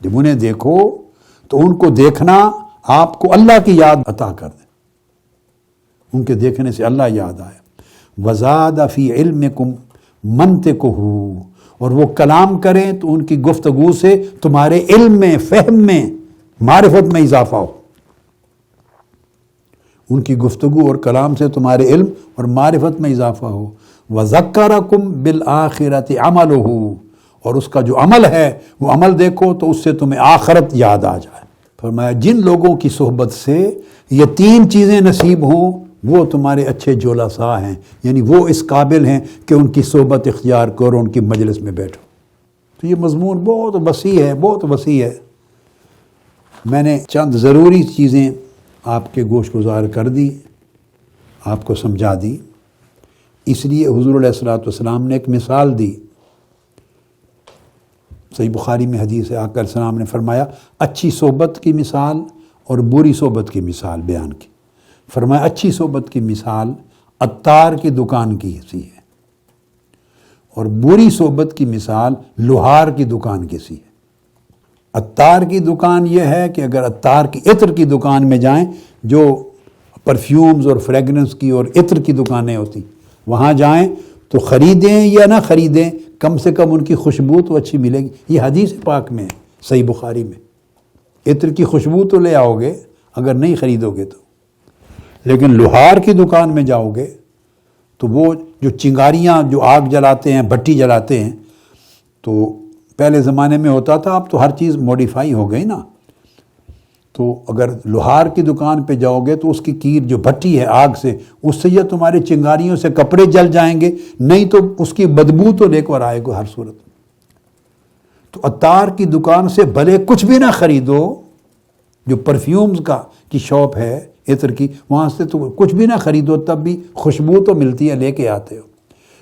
Speaker 1: جب انہیں دیکھو تو ان کو دیکھنا آپ کو اللہ کی یاد عطا کر دے، ان کے دیکھنے سے اللہ یاد آئے۔ وزاد فی علمکم منطقہ، اور وہ کلام کریں تو ان کی گفتگو سے تمہارے علم میں، فہم میں، معرفت میں اضافہ ہو، ان کی گفتگو اور کلام سے تمہارے علم اور معرفت میں اضافہ ہو۔ وذکرکم بالآخرۃ عملہ، اور اس کا جو عمل ہے وہ عمل دیکھو تو اس سے تمہیں آخرت یاد آ جائے۔ فرمایا جن لوگوں کی صحبت سے یہ تین چیزیں نصیب ہوں وہ تمہارے اچھے جلساء ہیں، یعنی وہ اس قابل ہیں کہ ان کی صحبت اختیار کرو، ان کی مجلس میں بیٹھو۔ تو یہ مضمون بہت وسیع ہے، بہت وسیع ہے۔ میں نے چند ضروری چیزیں آپ کے گوش گزار کر دی، آپ کو سمجھا دی، اس لیے حضور علیہ الصلوۃ والسلام نے ایک مثال دی۔ صحیح بخاری میں حدیث ہے، آقا علیہ السلام نے فرمایا اچھی صحبت کی مثال اور بری صحبت کی مثال بیان کی۔ فرمایا اچھی صحبت کی مثال عطار کی دکان کی سی ہے اور بری صحبت کی مثال لوہار کی دکان کی سی ہے۔ عطار کی دکان یہ ہے کہ اگر عطار کی عطر کی دکان میں جائیں، جو پرفیومز اور فریگرنس کی اور عطر کی دکانیں ہوتی، وہاں جائیں تو خریدیں یا نہ خریدیں، کم سے کم ان کی خوشبو تو اچھی ملے گی۔ یہ حدیث پاک میں ہے، صحیح بخاری میں۔ عطر کی خوشبو تو لے آؤ گے اگر نہیں خریدو گے تو، لیکن لوہار کی دکان میں جاؤ گے تو وہ جو چنگاریاں جو آگ جلاتے ہیں، بھٹی جلاتے ہیں، تو پہلے زمانے میں ہوتا تھا، اب تو ہر چیز موڈیفائی ہو گئی نا، تو اگر لوہار کی دکان پہ جاؤ گے تو اس کی کیر جو بھٹی ہے آگ سے، اس سے یا تمہارے چنگاریوں سے کپڑے جل جائیں گے، نہیں تو اس کی بدبو تو لے کر آئے گا ہر صورت۔ تو عطار کی دکان سے بھلے کچھ بھی نہ خریدو، جو پرفیومز کی شاپ ہے عطر کی، وہاں سے تو کچھ بھی نہ خریدو، تب بھی خوشبو تو ملتی ہے، لے کے آتے ہو۔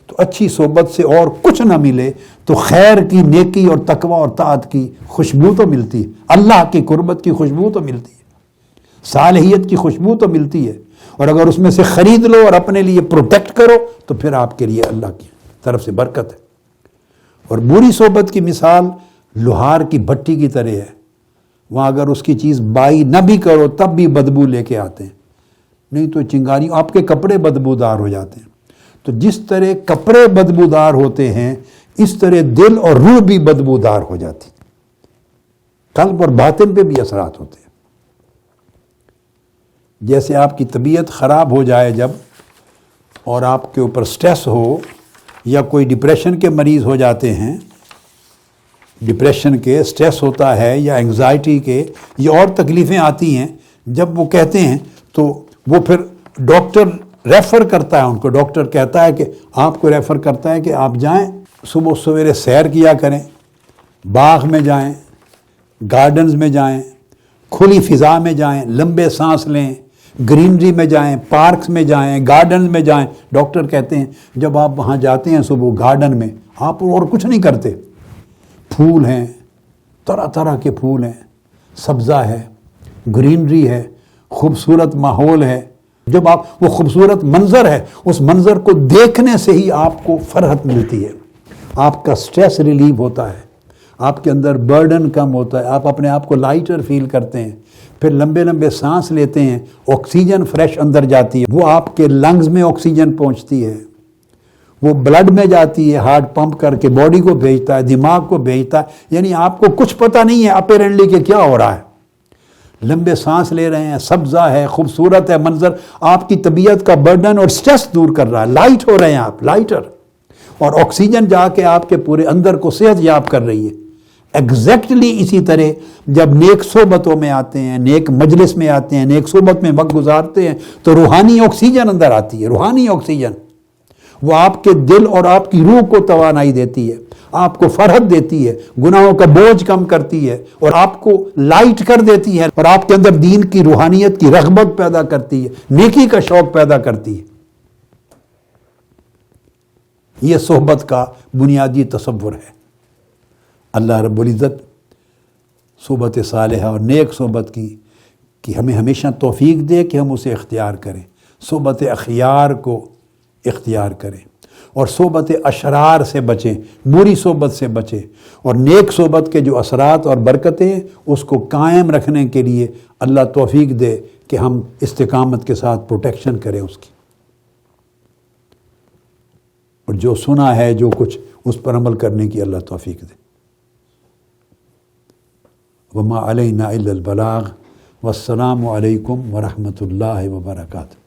Speaker 1: تو اچھی صحبت سے اور کچھ نہ ملے تو خیر کی، نیکی اور تقوی اور طاعت کی خوشبو تو ملتی ہے، اللہ کی قربت کی خوشبو تو ملتی ہے، صالحیت کی خوشبو تو ملتی ہے، اور اگر اس میں سے خرید لو اور اپنے لیے پروٹیکٹ کرو تو پھر آپ کے لیے اللہ کی طرف سے برکت ہے۔ اور بری صحبت کی مثال لوہار کی بھٹی کی طرح ہے، وہاں اگر اس کی چیز بائی نہ بھی کرو تب بھی بدبو لے کے آتے ہیں، نہیں تو چنگاری، آپ کے کپڑے بدبودار ہو جاتے ہیں۔ تو جس طرح کپڑے بدبودار ہوتے ہیں اس طرح دل اور روح بھی بدبودار ہو جاتی، قلب اور باطن پہ بھی اثرات ہوتے ہیں۔ جیسے آپ کی طبیعت خراب ہو جائے جب، اور آپ کے اوپر سٹریس ہو، یا کوئی ڈپریشن کے مریض ہو جاتے ہیں، ڈپریشن کے سٹریس ہوتا ہے یا انگزائٹی کے یا اور تکلیفیں آتی ہیں، جب وہ کہتے ہیں تو وہ پھر ڈاکٹر ریفر کرتا ہے ان کو، ڈاکٹر کہتا ہے کہ آپ کو ریفر کرتا ہے کہ آپ جائیں صبح سویرے سیر کیا کریں، باغ میں جائیں، گارڈنز میں جائیں، کھلی فضا میں جائیں، لمبے سانس لیں، گرینری میں جائیں، پارکس میں جائیں، گارڈن میں جائیں۔ ڈاکٹر کہتے ہیں جب آپ وہاں جاتے ہیں صبح گارڈن میں، آپ اور کچھ نہیں کرتے، پھول ہیں، طرح طرح کے پھول ہیں، سبزہ ہے، گرینری ہے، خوبصورت ماحول ہے، جب آپ وہ خوبصورت منظر ہے، اس منظر کو دیکھنے سے ہی آپ کو فرحت ملتی ہے، آپ کا سٹریس ریلیو ہوتا ہے، آپ کے اندر برڈن کم ہوتا ہے، آپ اپنے آپ کو لائٹر فیل کرتے ہیں، پھر لمبے لمبے سانس لیتے ہیں، آکسیجن فریش اندر جاتی ہے، وہ آپ کے لنگز میں آکسیجن پہنچتی ہے، وہ بلڈ میں جاتی ہے، ہارٹ پمپ کر کے باڈی کو بھیجتا ہے، دماغ کو بھیجتا ہے، یعنی آپ کو کچھ پتہ نہیں ہے اپیرنٹلی کہ کیا ہو رہا ہے، لمبے سانس لے رہے ہیں، سبزہ ہے، خوبصورت ہے منظر، آپ کی طبیعت کا برڈن اور سٹریس دور کر رہا ہے، لائٹ ہو رہے ہیں آپ، لائٹر، اور آکسیجن جا کے آپ کے پورے اندر کو صحت یاب کر رہی ہے۔ ایگزیکٹلی اسی طرح جب نیک صحبتوں میں آتے ہیں، نیک مجلس میں آتے ہیں، نیک صحبت میں وقت گزارتے ہیں تو روحانی آکسیجن اندر آتی ہے، روحانی آکسیجن، وہ آپ کے دل اور آپ کی روح کو توانائی دیتی ہے، آپ کو فرحت دیتی ہے، گناہوں کا بوجھ کم کرتی ہے، اور آپ کو لائٹ کر دیتی ہے، اور آپ کے اندر دین کی روحانیت کی رغبت پیدا کرتی ہے، نیکی کا شوق پیدا کرتی ہے۔ یہ صحبت کا بنیادی تصور ہے۔ اللہ رب العزت صحبت صالحہ اور نیک صحبت کی ہمیں ہمیشہ توفیق دے کہ ہم اسے اختیار کریں، صحبت اخیار کو اختیار کریں، اور صحبت اشرار سے بچیں، بری صحبت سے بچیں، اور نیک صحبت کے جو اثرات اور برکتیں ہیں اس کو قائم رکھنے کے لیے اللہ توفیق دے کہ ہم استقامت کے ساتھ پروٹیکشن کریں اس کی، اور جو سنا ہے جو کچھ اس پر عمل کرنے کی اللہ توفیق دے۔ وما علینا الا البلاغ، والسلام علیکم ورحمۃ اللہ وبرکاتہ۔